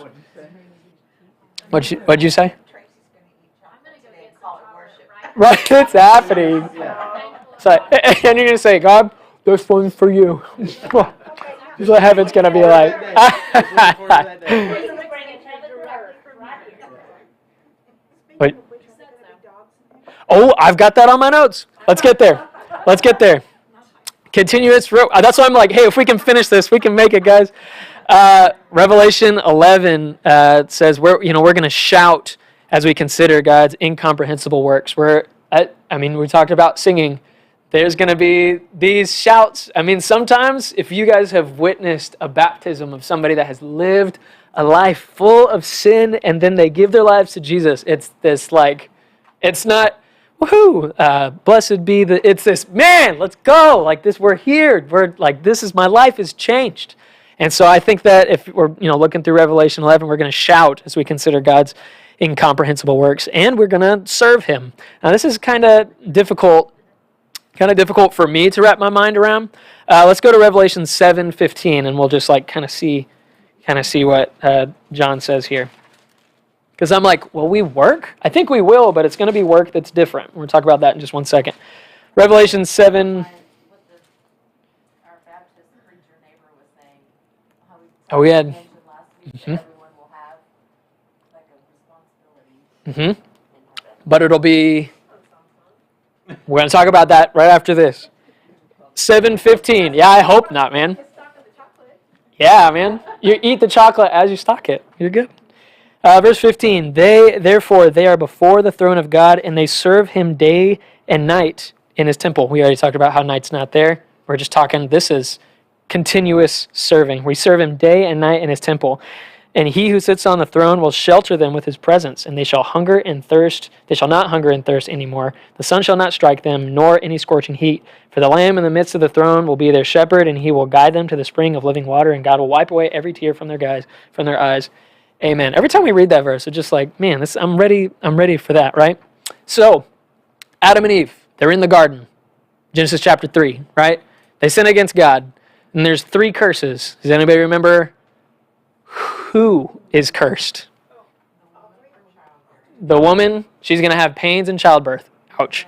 What'd you say? Tracy's gonna eat chocolate today and call it worship. Right, it's happening. So, and you're gonna say, God, this one's for you. Just what heaven's gonna be like. Wait. Oh, I've got that on my notes. Let's get there. Let's get there. Continuous. That's why I'm like, hey, if we can finish this, we can make it, guys. Revelation 11 says we're going to shout as we consider God's incomprehensible works. We talked about singing. There's going to be these shouts. I mean, sometimes if you guys have witnessed a baptism of somebody that has lived a life full of sin and then they give their lives to Jesus, it's this like, it's not, woohoo, blessed be it's this, man, let's go. Like this, we're here. We're like, this is, my life is changed. And so I think that if we're, looking through Revelation 11, we're going to shout as we consider God's incomprehensible works, and we're going to serve Him. Now, this is kind of difficult for me to wrap my mind around. Let's go to Revelation 7:15, and we'll just like kind of see what John says here. Because I'm like, will we work? I think we will, but it's going to be work that's different. We're going to talk about that in just one second. Revelation 7. Our Baptist preacher neighbor was saying, how We had. mentioned last week that everyone will have like a responsibility. But it'll be. We're going to talk about that right after this. 7:15. Yeah, I hope not, man. Yeah, man. You eat the chocolate as you stock it. You're good. Verse 15. Therefore they are before the throne of God, and they serve Him day and night in His temple. We already talked about how night's not there. We're just talking, this is continuous serving. We serve Him day and night in His temple. And He who sits on the throne will shelter them with His presence, and they shall hunger and thirst. They shall not hunger and thirst anymore. The sun shall not strike them, nor any scorching heat. For the Lamb in the midst of the throne will be their shepherd, and He will guide them to the spring of living water, and God will wipe away every tear from their eyes. Amen. Every time we read that verse, it's just like, man, I'm ready for that, right? So, Adam and Eve, they're in the garden. Genesis chapter 3, right? They sin against God, and there's 3 curses. Does anybody remember who is cursed? The woman, she's going to have pains in childbirth. Ouch.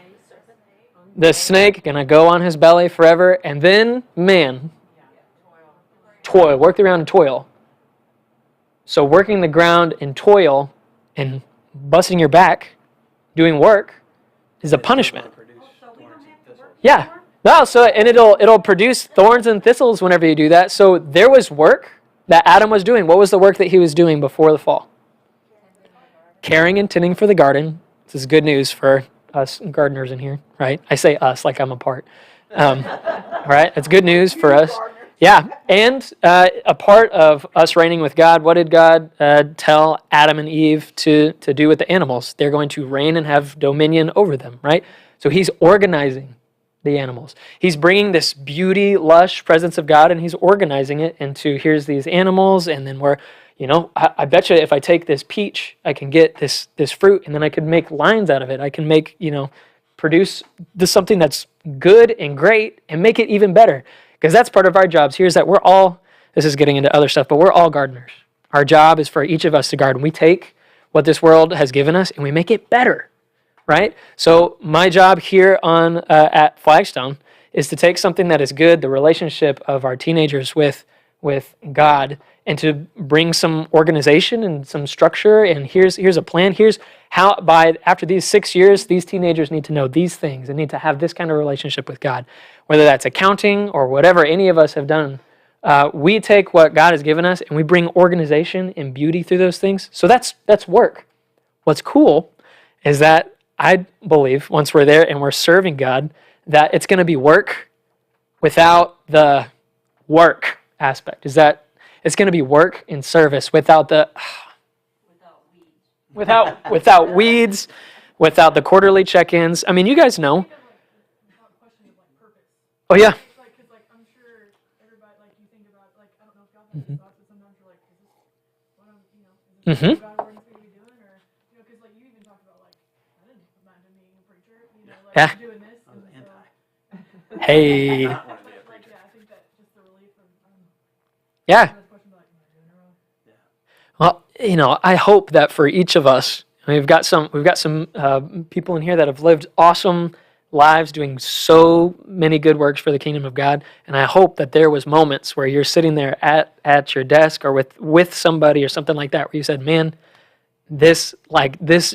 The snake, going to go on his belly forever. And then man, toil, work the ground and toil. So working the ground and toil and busting your back, doing work, is a punishment. Yeah. No, so, and it'll produce thorns and thistles whenever you do that. So there was work that Adam was doing. What was the work that he was doing before the fall? Caring and tending for the garden. This is good news for us gardeners in here, right? I say us like I'm a part. Right? It's good news for us. Yeah, and a part of us reigning with God, what did God tell Adam and Eve to do with the animals? They're going to reign and have dominion over them, right? So He's organizing the animals. He's bringing this beauty, lush presence of God, and He's organizing it into, here's these animals, and then we're, I bet you if I take this peach, I can get this fruit, and then I could make lines out of it. I can make, produce something that's good and great and make it even better. Because that's part of our jobs here, is that this is getting into other stuff, but we're all gardeners. Our job is for each of us to garden. We take what this world has given us and we make it better, right? So my job here at Flagstone is to take something that is good, the relationship of our teenagers with God, and to bring some organization and some structure, and here's a plan. Here's how, after these 6 years, these teenagers need to know these things and need to have this kind of relationship with God. Whether that's accounting or whatever any of us have done, we take what God has given us and we bring organization and beauty through those things. So that's work. What's cool is that I believe once we're there and we're serving God, that it's going to be work without the work aspect. Is that it's going to be work in service without the without weeds, without the quarterly check-ins. I mean, you guys know. Oh yeah. I'm sure everybody, you think about, I don't know if y'all have these thoughts, but sometimes you're like, is this what I'm, is this what God wants me to be doing? Or, because you even talked about, I didn't imagine being a preacher, Yeah. doing this. And so, Hey. Like, yeah, I think that just the relief of Yeah. this question about, am I doing it wrong? Well, you know, I hope that for each of us, we've got some people in here that have lived awesome lives doing so many good works for the kingdom of God, and I hope that there was moments where you're sitting there at your desk or with somebody or something like that where you said, "Man, this this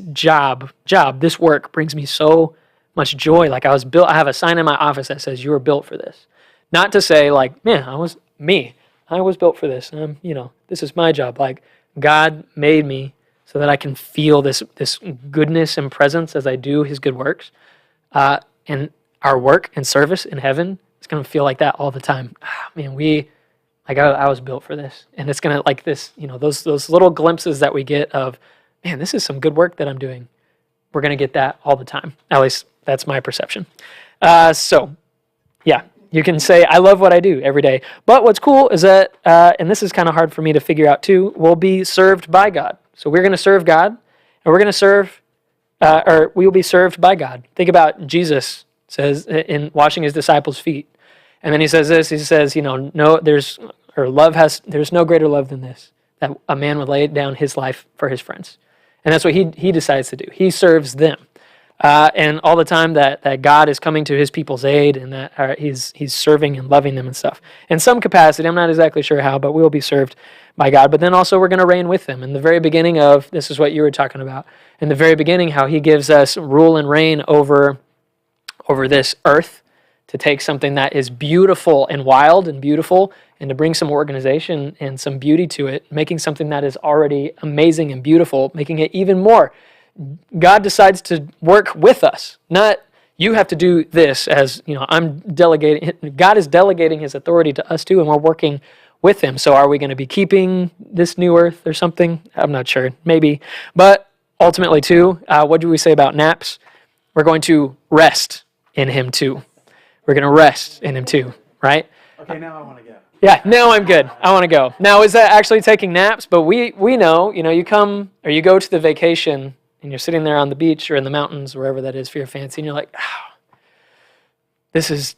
work brings me so much joy. Like I was built. I have a sign in my office that says you were built for this." Not to say like, "Man, I was built for this. You know, this is my job." Like God made me so that I can feel this goodness and presence as I do His good works. And our work and service in heaven is going to feel like that all the time. Man, I was built for this, and it's going to like this. You know, those little glimpses that we get of, man, this is some good work that I'm doing. We're going to get that all the time. At least that's my perception. So, yeah, you can say I love what I do every day. But what's cool is that, and this is kind of hard for me to figure out too, we'll be served by God. So we're going to serve God, and we're going to serve. Or we will be served by God. Think about Jesus says in washing his disciples' feet, and then he says this. He says, you know, there's no greater love than this, that a man would lay down his life for his friends, and that's what he decides to do. He serves them, and all the time that God is coming to his people's aid, and that he's serving and loving them and stuff. In some capacity, I'm not exactly sure how, but we will be served by God. But then also we're going to reign with him. In the very beginning of, this is what you were talking about, in the very beginning, how he gives us rule and reign over this earth, to take something that is beautiful and wild and beautiful and to bring some organization and some beauty to it, making something that is already amazing and beautiful, making it even more. God decides to work with us, not you have to do this, as you know, I'm delegating. God is delegating his authority to us too, and we're working with him. So are we going to be keeping this new earth or something? I'm not sure, maybe. But ultimately too, what do we say about naps? We're going to rest in him too. We're going to rest in him too, right? Okay, now I want to go. Yeah, now I'm good. I want to go. Now, is that actually taking naps? But we know, you know, you come or you go to the vacation and you're sitting there on the beach or in the mountains, wherever that is for your fancy, and you're like, this is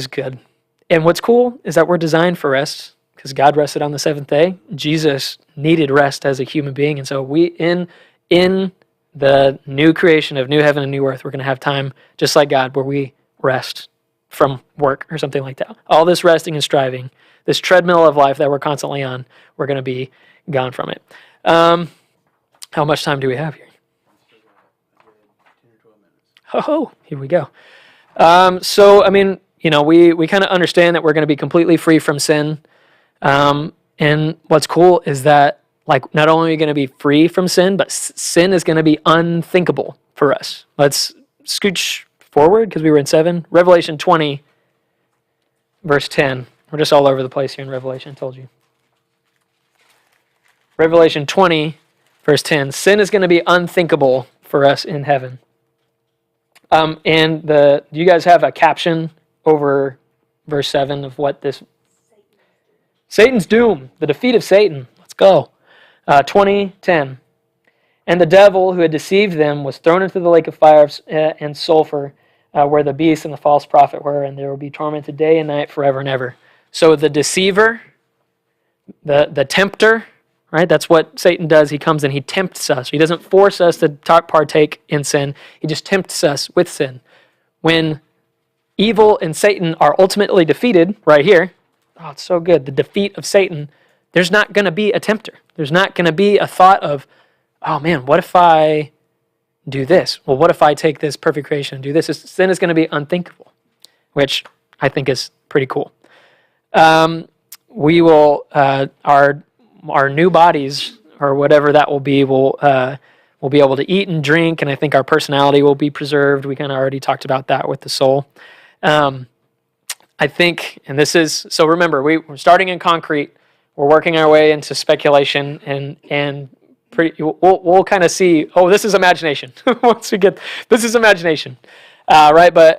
good. And what's cool is that we're designed for rest because God rested on the seventh day. Jesus needed rest as a human being. And so we, in the new creation of new heaven and new earth, we're going to have time just like God where we rest from work or something like that. All this resting and striving, this treadmill of life that we're constantly on, we're going to be gone from it. How much time do we have here? 10 or 12 minutes. Oh, here we go. So, I mean, you know, we kind of understand that we're going to be completely free from sin. And what's cool is that, like, not only are we going to be free from sin, but sin is going to be unthinkable for us. Let's scooch forward because we were in 7. Revelation 20, verse 10. We're just all over the place here in Revelation, I told you. Revelation 20, verse 10. Sin is going to be unthinkable for us in heaven. And do you guys have a caption over verse 7 of what this? Satan's doom, the defeat of Satan. Let's go. 20:10. And the devil who had deceived them was thrown into the lake of fire and sulfur, where the beast and the false prophet were, and they will be tormented day and night forever and ever. So the deceiver, the tempter, right? That's what Satan does. He comes and he tempts us. He doesn't force us to partake in sin. He just tempts us with sin. When evil and Satan are ultimately defeated, right here, oh, it's so good, the defeat of Satan, there's not going to be a tempter. There's not going to be a thought of, oh man, what if I do this? Well, what if I take this perfect creation and do this? Sin is going to be unthinkable, which I think is pretty cool. We will, our new bodies, or whatever that will be, will be able to eat and drink, and I think our personality will be preserved. We kind of already talked about that with the soul. I think, and this is, so remember, we're starting in concrete, we're working our way into speculation, and we'll kind of see, oh, this is imagination. Once we get, this is imagination, right? But,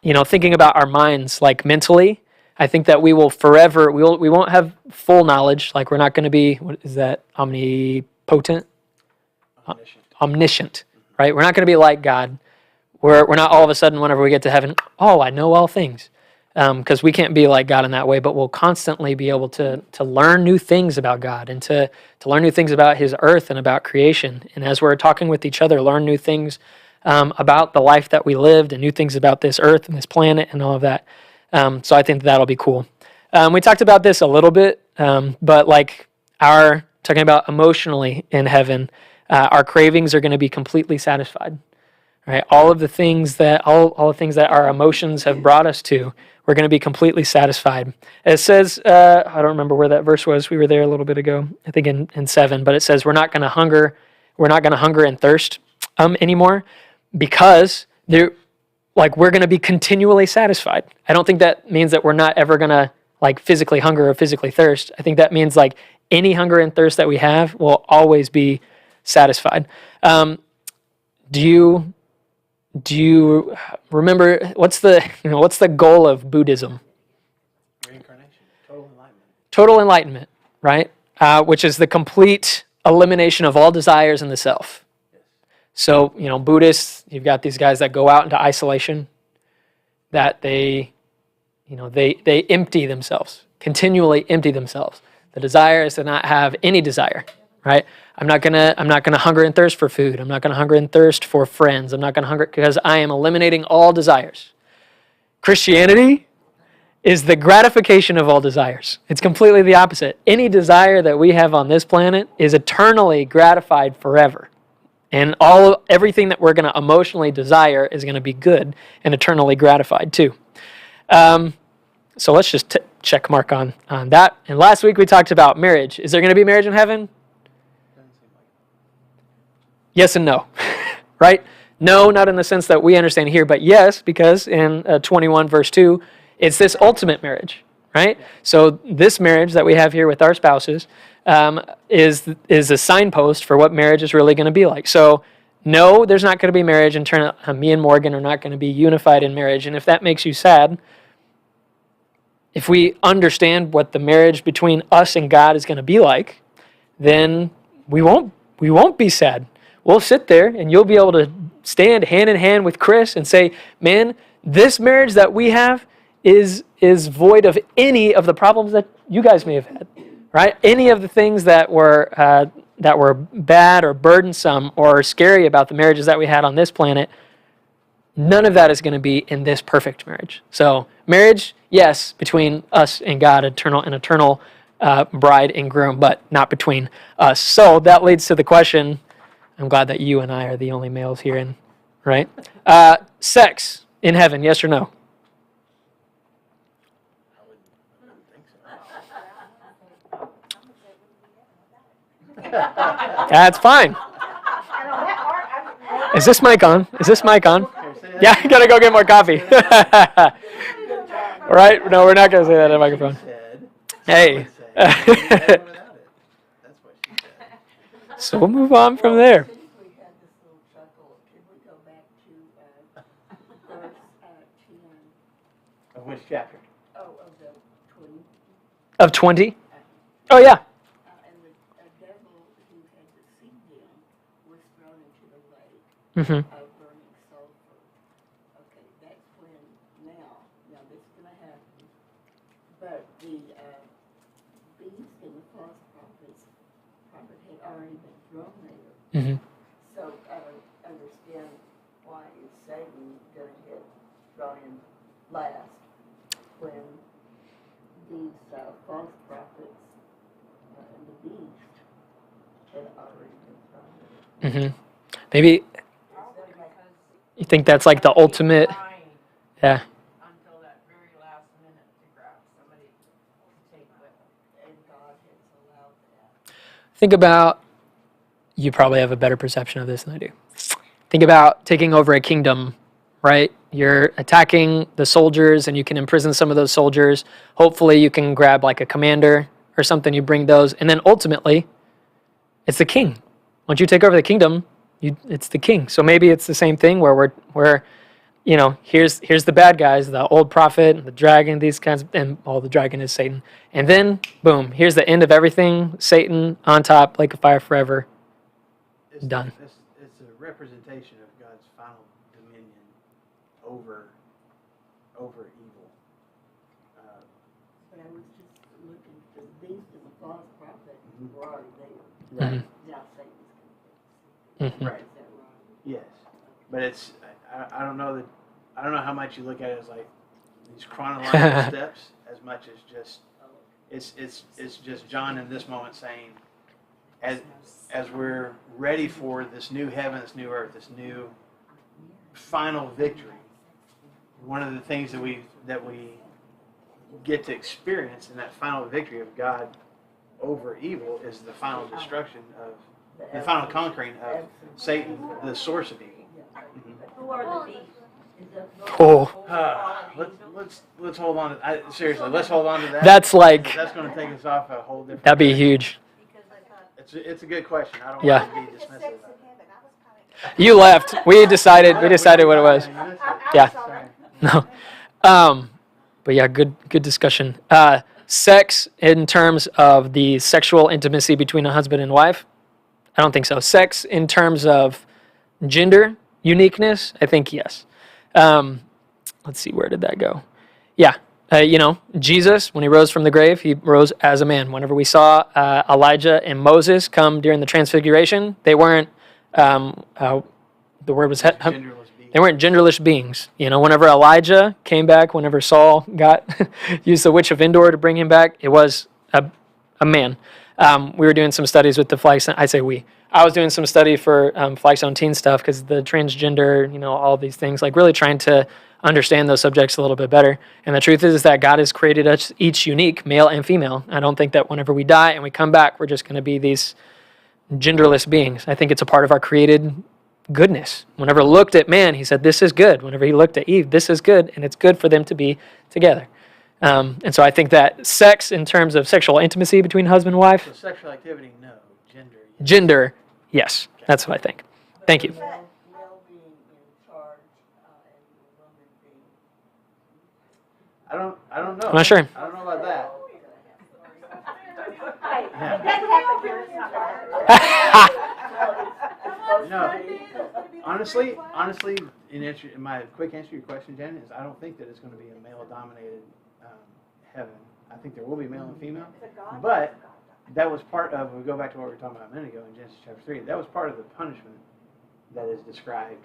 you know, thinking about our minds, like mentally, I think that we will forever, we won't have full knowledge, like we're not going to be, what is that, omnipotent? Omniscient, right? We're not going to be like God. we're not all of a sudden whenever we get to heaven, oh, I know all things. Because we can't be like God in that way, but we'll constantly be able to learn new things about God and to learn new things about his earth and about creation. And as we're talking with each other, learn new things about the life that we lived and new things about this earth and this planet and all of that. So I think that'll be cool. We talked about this a little bit, but like talking about emotionally in heaven, our cravings are going to be completely satisfied. Right? All the things that our emotions have brought us to, we're going to be completely satisfied. It says, I don't remember where that verse was. We were there a little bit ago, I think in 7, but it says we're not going to hunger and thirst anymore because we're going to be continually satisfied. I don't think that means that we're not ever going to like physically hunger or physically thirst. I think that means like any hunger and thirst that we have will always be satisfied. Do you remember what's the goal of Buddhism? Reincarnation, total enlightenment. Total enlightenment, right? Which is the complete elimination of all desires in the self. So, Buddhists, you've got these guys that go out into isolation, that they empty themselves, continually empty themselves. The desire is to not have any desire, right? I'm not gonna hunger and thirst for food. I'm not gonna hunger and thirst for friends. I'm not gonna hunger because I am eliminating all desires. Christianity is the gratification of all desires. It's completely the opposite. Any desire that we have on this planet is eternally gratified forever. And everything that we're gonna emotionally desire is gonna be good and eternally gratified too. So let's just check mark on that. And last week we talked about marriage. Is there gonna be marriage in heaven? Yes and no, right? No, not in the sense that we understand here, but yes, because in 21 verse 2, it's this ultimate marriage, right? So this marriage that we have here with our spouses is a signpost for what marriage is really going to be like. So no, there's not going to be marriage, and me and Morgan are not going to be unified in marriage. And if that makes you sad, if we understand what the marriage between us and God is going to be like, then we won't be sad. We'll sit there and you'll be able to stand hand in hand with Chris and say, man, this marriage that we have is void of any of the problems that you guys may have had, right? Any of the things that were bad or burdensome or scary about the marriages that we had on this planet, none of that is going to be in this perfect marriage. So marriage, yes, between us and God, eternal bride and groom, but not between us. So that leads to the question, I'm glad that you and I are the only males here, right? Sex in heaven, yes or no? I wouldn't think so. That's fine. Is this mic on? Yeah, I gotta go get more coffee. All right? No, we're not gonna say that in the microphone. Hey. So we'll move on from there. Since we had this little chuckle, can we go back to verse 10? Of which chapter? Oh, of the 20. Of 20? Oh, yeah. And the devil who had deceived them was thrown into the lake Mm-hmm. of burning sulfur. Okay, that's when now this is going to happen. But the beast and the false prophet had already been thrown there. Mm-hmm. So I don't understand why is Satan going to get thrown in last when these false prophets and the beast had already been thrown there. Mm-hmm. Maybe you think that's like the ultimate. Yeah. Until that very last minute to grab somebody to take with them. And God has allowed that. Think about, you probably have a better perception of this than I do. Think about taking over a kingdom, right? You're attacking the soldiers and you can imprison some of those soldiers. Hopefully you can grab like a commander or something, you bring those, and then ultimately it's the king. Once you take over the kingdom, it's the king. So maybe it's the same thing where here's the bad guys, the old prophet, and the dragon, these kinds, and the dragon is Satan. And then, boom, here's the end of everything, Satan on top, lake of fire forever. Done. It's a representation of God's final dominion over evil. But I was just looking, because the beast and the false prophet Mhm. were already there. Right. Now Satan's Mhm. Right. Is that right? Yes, but it's I don't know how much you look at it as like these chronological steps as much as just it's just John in this moment saying as we're ready for this new heaven, this new earth, this new final victory. One of the things that we get to experience in that final victory of God over evil is the final destruction of the final conquering of Satan, the source of evil. Who are the beasts? Oh, Let's hold on to seriously. Let's hold on to that. that's like That's going to take us off a whole different. that'd be huge. It's a good question. I don't Yeah. want to be It's dismissive. sex of in it. heaven. I was kind of. You left. We decided what it was. Yeah. Sorry. No. But yeah, good discussion. Sex in terms of the sexual intimacy between a husband and wife, I don't think so. Sex in terms of gender uniqueness, I think yes. Let's see, where did that go? Yeah. Jesus, when he rose from the grave, he rose as a man. Whenever we saw Elijah and Moses come during the transfiguration, they weren't, the word was, Genderless being. they weren't genderless beings. Whenever Elijah came back, whenever Saul got used the witch of Endor to bring him back, it was a man. We were doing some studies with the Flagstone. I say we. I was doing some study for Flagstone teen stuff because the transgender, all these things, like really trying to understand those subjects a little bit better. And the truth is that God has created us each unique, male and female. I don't think that whenever we die and we come back, we're just going to be these genderless beings. I think it's a part of our created goodness. Whenever looked at man, he said, this is good. Whenever he looked at Eve, this is good, and it's good for them to be together. And so I think that sex in terms of sexual intimacy between husband and wife, So sexual activity, no. gender, yes. That's what I think. Thank you. Male being in charge and the woman being. I don't know. I'm not sure. I don't know about that. Hey, Yeah. it doesn't happen here. It's not No. Honestly, in my quick answer to your question, Jen, is I don't think that it's going to be a male-dominated heaven. I think there will be male and female, but that was part of. We go back to what we were talking about a minute ago in Genesis chapter 3. That was part of the punishment that is described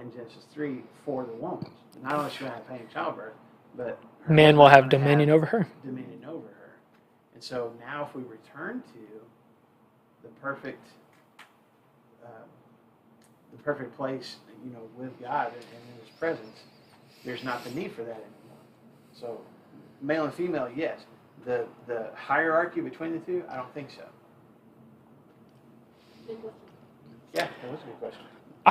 in Genesis 3 for the woman. Not only is she going to have pain in childbirth, but her Man will have husband's gonna dominion over her. Dominion over her. And so now, if we return to the perfect place, with God and in His presence, there's not the need for that anymore. So, male and female, yes. The hierarchy between the two, I don't think so. Yeah, that was a good question.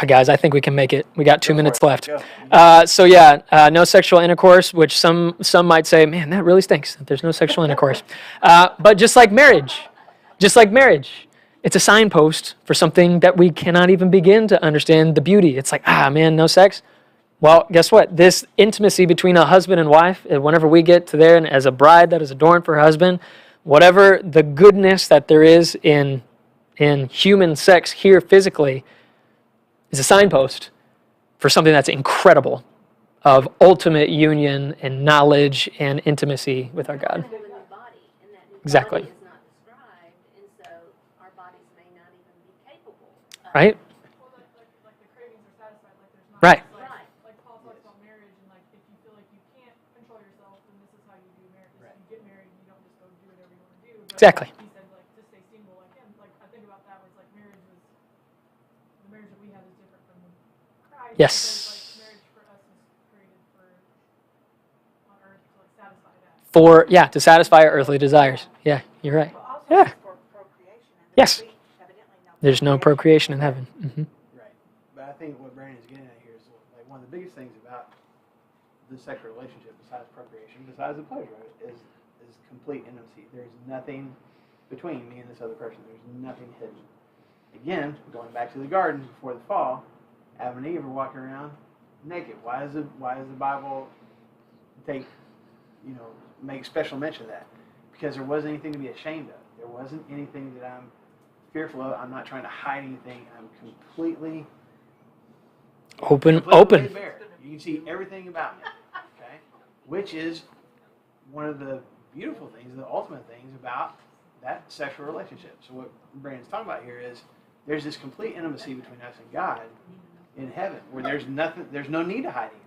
Guys, I think we can make it. We got 2 Go for minutes it. left. Go. No sexual intercourse, which some might say, man, that really stinks that there's no sexual intercourse. But just like marriage, it's a signpost for something that we cannot even begin to understand the beauty. It's like, man, no sex. Well, guess what? This intimacy between a husband and wife, whenever we get to there and as a bride that is adorned for her husband, whatever the goodness that there is in human sex here physically is a signpost for something that's incredible of ultimate union and knowledge and intimacy with our God. Whole new body, and that new Exactly. body is not described, and so our bodies may not even be capable of. Right? Well, like the cravings are satisfied, like there's not. Right. Like Paul talks about marriage, and like if you feel like you can't control yourself, then this is how you do marriage. Right. You get married, and you don't just go do whatever you want to do. But Exactly. He said like just stay single, like him. Like I think about that was like marriage was the marriage that we have is different from Christ. Yes. Because, like marriage for us is created for on earth to like satisfy that. To satisfy our earthly desires. Yeah, you're right. Well, also Yeah. it's for procreation. And Yes. there's evidently There's no procreation in heaven. Right. But I think what Brandon's getting at here is like one of the biggest things about the sexual relationship, besides procreation, besides the pleasure of it, is complete intimacy. There's nothing between me and this other person. There's nothing hidden. Again, going back to the garden before the fall, Adam and Eve are walking around naked. Why does the Bible make special mention of that? Because there wasn't anything to be ashamed of. There wasn't anything that I'm fearful of. I'm not trying to hide anything. I'm completely Open. Completely laid bare. You can see everything about me. Okay? Which is one of the beautiful things, the ultimate things about that sexual relationship. So what Brandon's talking about here is there's this complete intimacy between us and God in heaven, where there's no need to hide anything.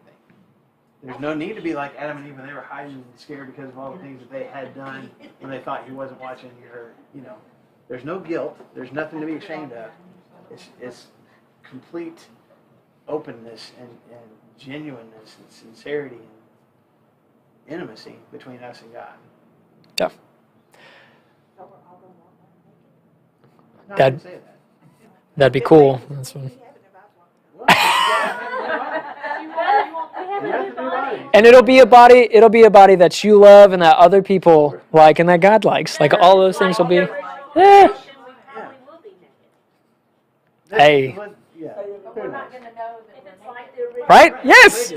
There's no need to be like Adam and Eve when they were hiding and scared because of all the things that they had done when they thought he wasn't watching, or there's no guilt. There's nothing to be ashamed of. It's complete openness and genuineness and sincerity and intimacy between us and God. Yeah. No, I That- didn't say that. That'd be cool. That's what, and it'll be a body. It'll be a body that you love and that other people like and that God likes. Like all those things will be. Yeah. Hey. Yeah. We're not gonna know that Right? Yes.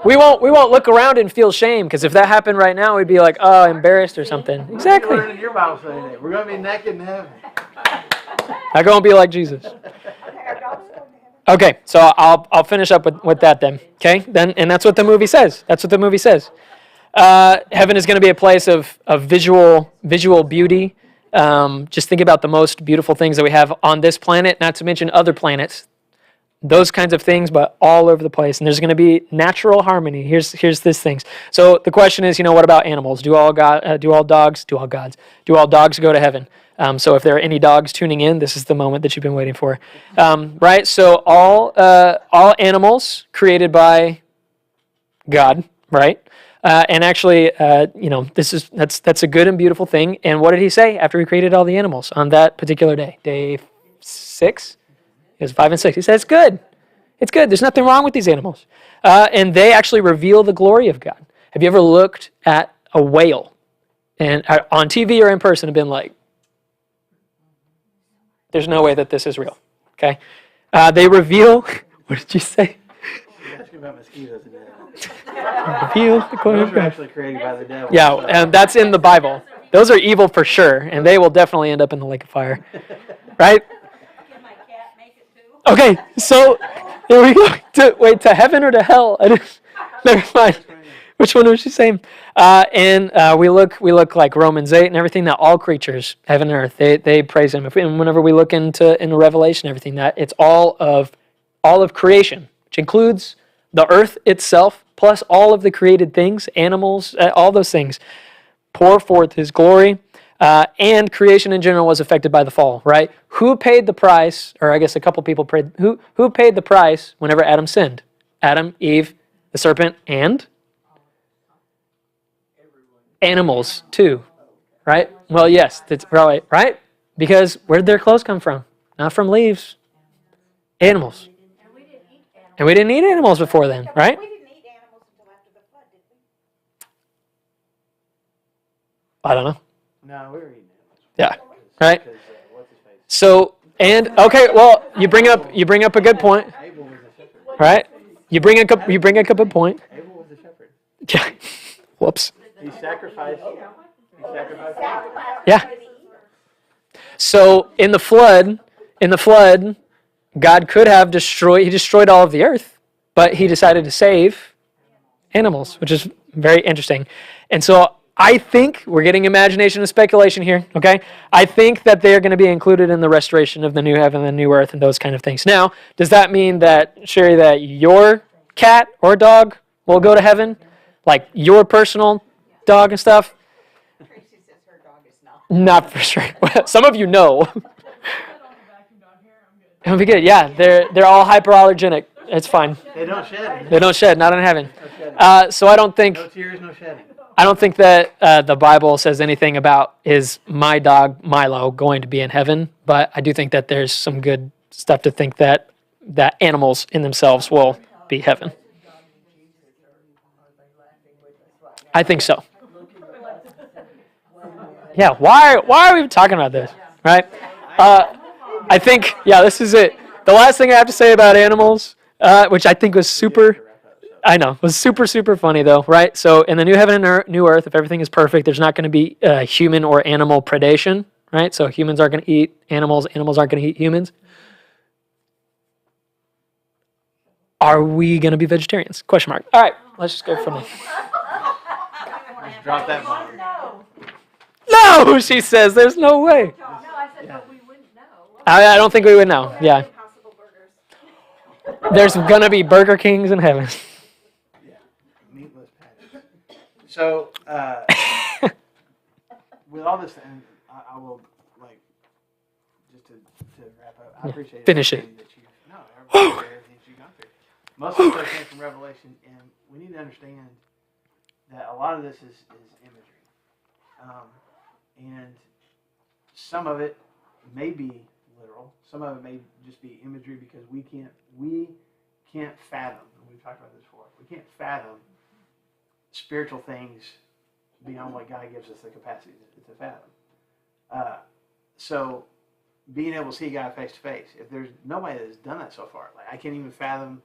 We won't look around and feel shame, because if that happened right now, we'd be like, oh, embarrassed or something. Exactly. We're in your Bible study today. We're going to be naked in heaven. Not gonna be like Jesus. Okay, so I'll finish up with that then. Okay, then, and that's what the movie says. That's what the movie says. Heaven is going to be a place of visual beauty. Just think about the most beautiful things that we have on this planet, not to mention other planets. Those kinds of things, but all over the place. And there's going to be natural harmony. Here's this things. So the question is, what about animals? Do all dogs go to heaven? So if there are any dogs tuning in, this is the moment that you've been waiting for, right? So all animals created by God, right? And actually, that's a good and beautiful thing. And what did he say after he created all the animals on that particular day? Day 6? It was 5 and 6. He said, it's good. It's good. There's nothing wrong with these animals. And they actually reveal the glory of God. Have you ever looked at a whale and on TV or in person and been like, there's no way that this is real, okay? They reveal, what did you say? You're asking about mosquitoes and Reveal the glory those of are God. actually created by the devil. Yeah, so- and that's in the Bible. Those are evil for sure, and they will definitely end up in the lake of fire, right? Can my cat make it too? Okay, so here we go. To heaven or to hell? Never mind. Which one was she saying? And we look like Romans 8 and everything, that all creatures, heaven and earth, they praise him. And whenever we look into Revelation, everything, that it's all of creation, which includes the earth itself, plus all of the created things, animals, all those things, pour forth his glory. And creation in general was affected by the fall, right? Who paid the price, or I guess a couple people paid, who paid the price whenever Adam sinned? Adam, Eve, the serpent, and animals too, right? Well, yes, that's probably right, because where did their clothes come from? Not from leaves. Animals. And we didn't eat animals before then, right? We didn't eat animals until after the flood, did we? I don't know. No, we were eating animals. Yeah, right. Because, what's his face? So, and okay, well, you bring up a good point, Abel was the shepherd. right? You bring up a good point. Abel was the shepherd. Yeah. Whoops. He sacrificed. Yeah. So in the flood, God could have destroyed all of the earth, but he decided to save animals, which is very interesting. And so I think we're getting imagination and speculation here, okay? I think that they're going to be included in the restoration of the new heaven and the new earth and those kind of things. Now, does that mean that, Sherry, that your cat or dog will go to heaven? Like your personal dog and stuff? Tracy says her dog is not. Not for sure. Well, some of you know. I don't have vacuum dog hair, I'm good. It'll be good. Yeah, they're all hyperallergenic. It's fine. They don't shed. They don't shed, not in heaven. No shedding. So I don't think No tears, no shedding. that the Bible says anything about is my dog Milo going to be in heaven, but I do think that there's some good stuff to think that animals in themselves will be heaven. I think so. Yeah, why are we talking about this, right? I think, this is it. The last thing I have to say about animals, which I think was was super funny though, right? So in the new heaven and new earth, if everything is perfect, there's not going to be human or animal predation, right? So humans aren't going to eat animals, animals aren't going to eat humans. are we going to be vegetarians? Question mark. All right, let's just go from there. Let's drop that bomb. No, she says there's no way. No, I said, but we wouldn't know. I don't think we would know. Yeah. Impossible burgers. There's going to be Burger Kings in heaven. Yeah, meatless patties. So, with all this, and I will, like, just to wrap up, I appreciate Finish it. everything that you, no, everything that you've gone through. Most of the stuff came from Revelation, and we need to understand that a lot of this is imagery. And some of it may be literal. Some of it may just be imagery because we can't fathom, and we've talked about this before, we can't fathom spiritual things beyond what God gives us the capacity to fathom. So being able to see God face to face, if there's nobody that has done that so far, like I can't even fathom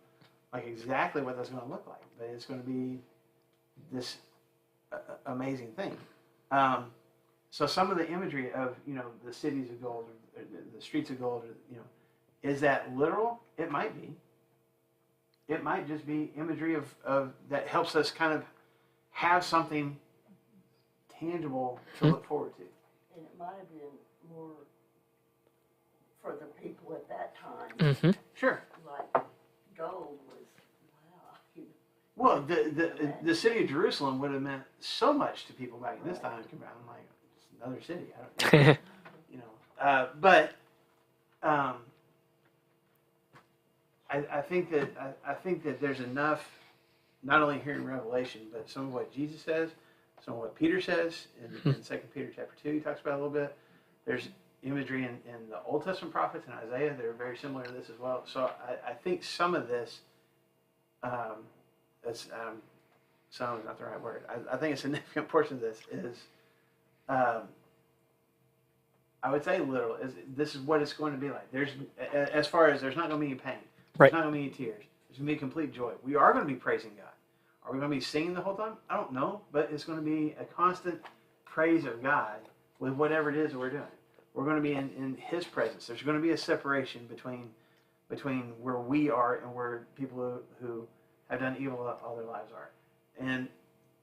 like exactly what that's going to look like, but it's going to be this amazing thing. So some of the imagery of, the cities of gold, or the streets of gold, is that literal? It might be. It might just be imagery of that helps us kind of have something tangible to look forward to. And it might have been more for the people at that time. Mm-hmm. Sure. Like gold was, wow. Well, the city of Jerusalem would have meant so much to people back in this time. I'm like, it's another city. I don't, but I think that there's enough, not only here in Revelation, but some of what Jesus says, some of what Peter says in 2 Peter chapter 2. He talks about it a little bit. There's imagery in the Old Testament prophets and Isaiah that are very similar to this as well. So I think some of this, some is not the right word. I think a significant portion of this is, I would say literal. This is what it's going to be like. As far as there's not going to be any pain. There's not going to be any tears. There's going to be complete joy. We are going to be praising God. Are we going to be singing the whole time? I don't know, but it's going to be a constant praise of God with whatever it is that we're doing. We're going to be in His presence. There's going to be a separation between where we are and where people who have done evil all their lives are. And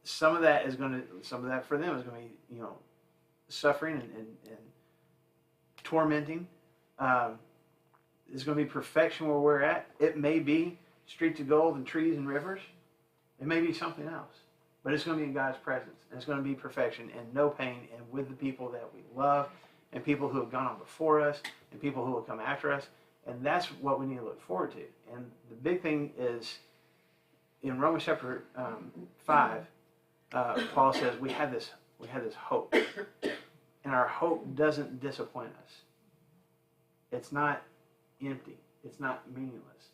some of that for them is going to be, suffering and tormenting. It's going to be perfection where we're at. It may be streets of gold and trees and rivers. It may be something else. But it's going to be in God's presence. And it's going to be perfection and no pain, and with the people that we love, and people who have gone on before us, and people who will come after us. And that's what we need to look forward to. And the big thing is, in Romans chapter 5, Paul says we have this hope. And our hope doesn't disappoint us. It's not empty. It's not meaningless.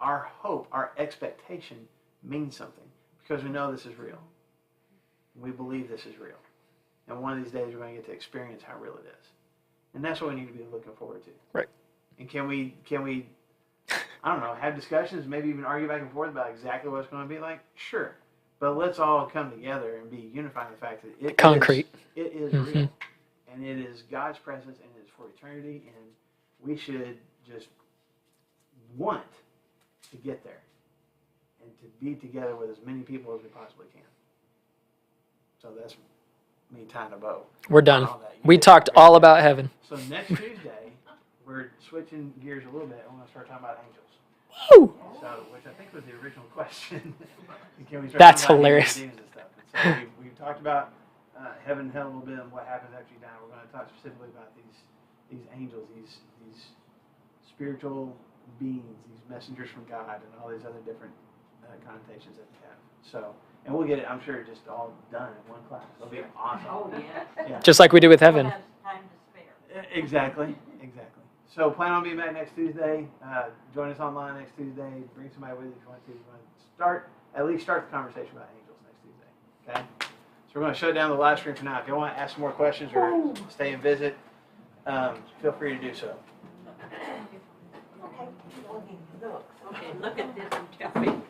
Our hope, our expectation means something because we know this is real. We believe this is real. And one of these days we're going to get to experience how real it is. And that's what we need to be looking forward to. Right. And can we I don't know, have discussions, maybe even argue back and forth about exactly what it's going to be like? Sure. But let's all come together and be unified in the fact that it is real. And it is God's presence, and it is for eternity, and we should just want to get there and to be together with as many people as we possibly can. So that's me tying a bow. We're done. We talked all about heaven. So next Tuesday, we're switching gears a little bit, and we're going to start talking about angels. Woo! So, which I think was the original question. Can we start That's talking about hilarious. demons and stuff? And so we've talked about heaven and hell a little bit and what happens after you die. We're going to talk specifically about these angels, these spiritual beings, these messengers from God, and all these other different connotations that they have. So, and we'll get it, I'm sure, just all done in one class. It'll be awesome. Oh, yeah. Just like we did with heaven. Time to spare. Exactly. So plan on being back next Tuesday. Join us online next Tuesday. Bring somebody with you if you want to. You want to at least start the conversation about angels next Tuesday. Okay? So we're going to shut down the live stream for now. If you want to ask some more questions or stay and visit, feel free to do so. Okay, look at this and tell me.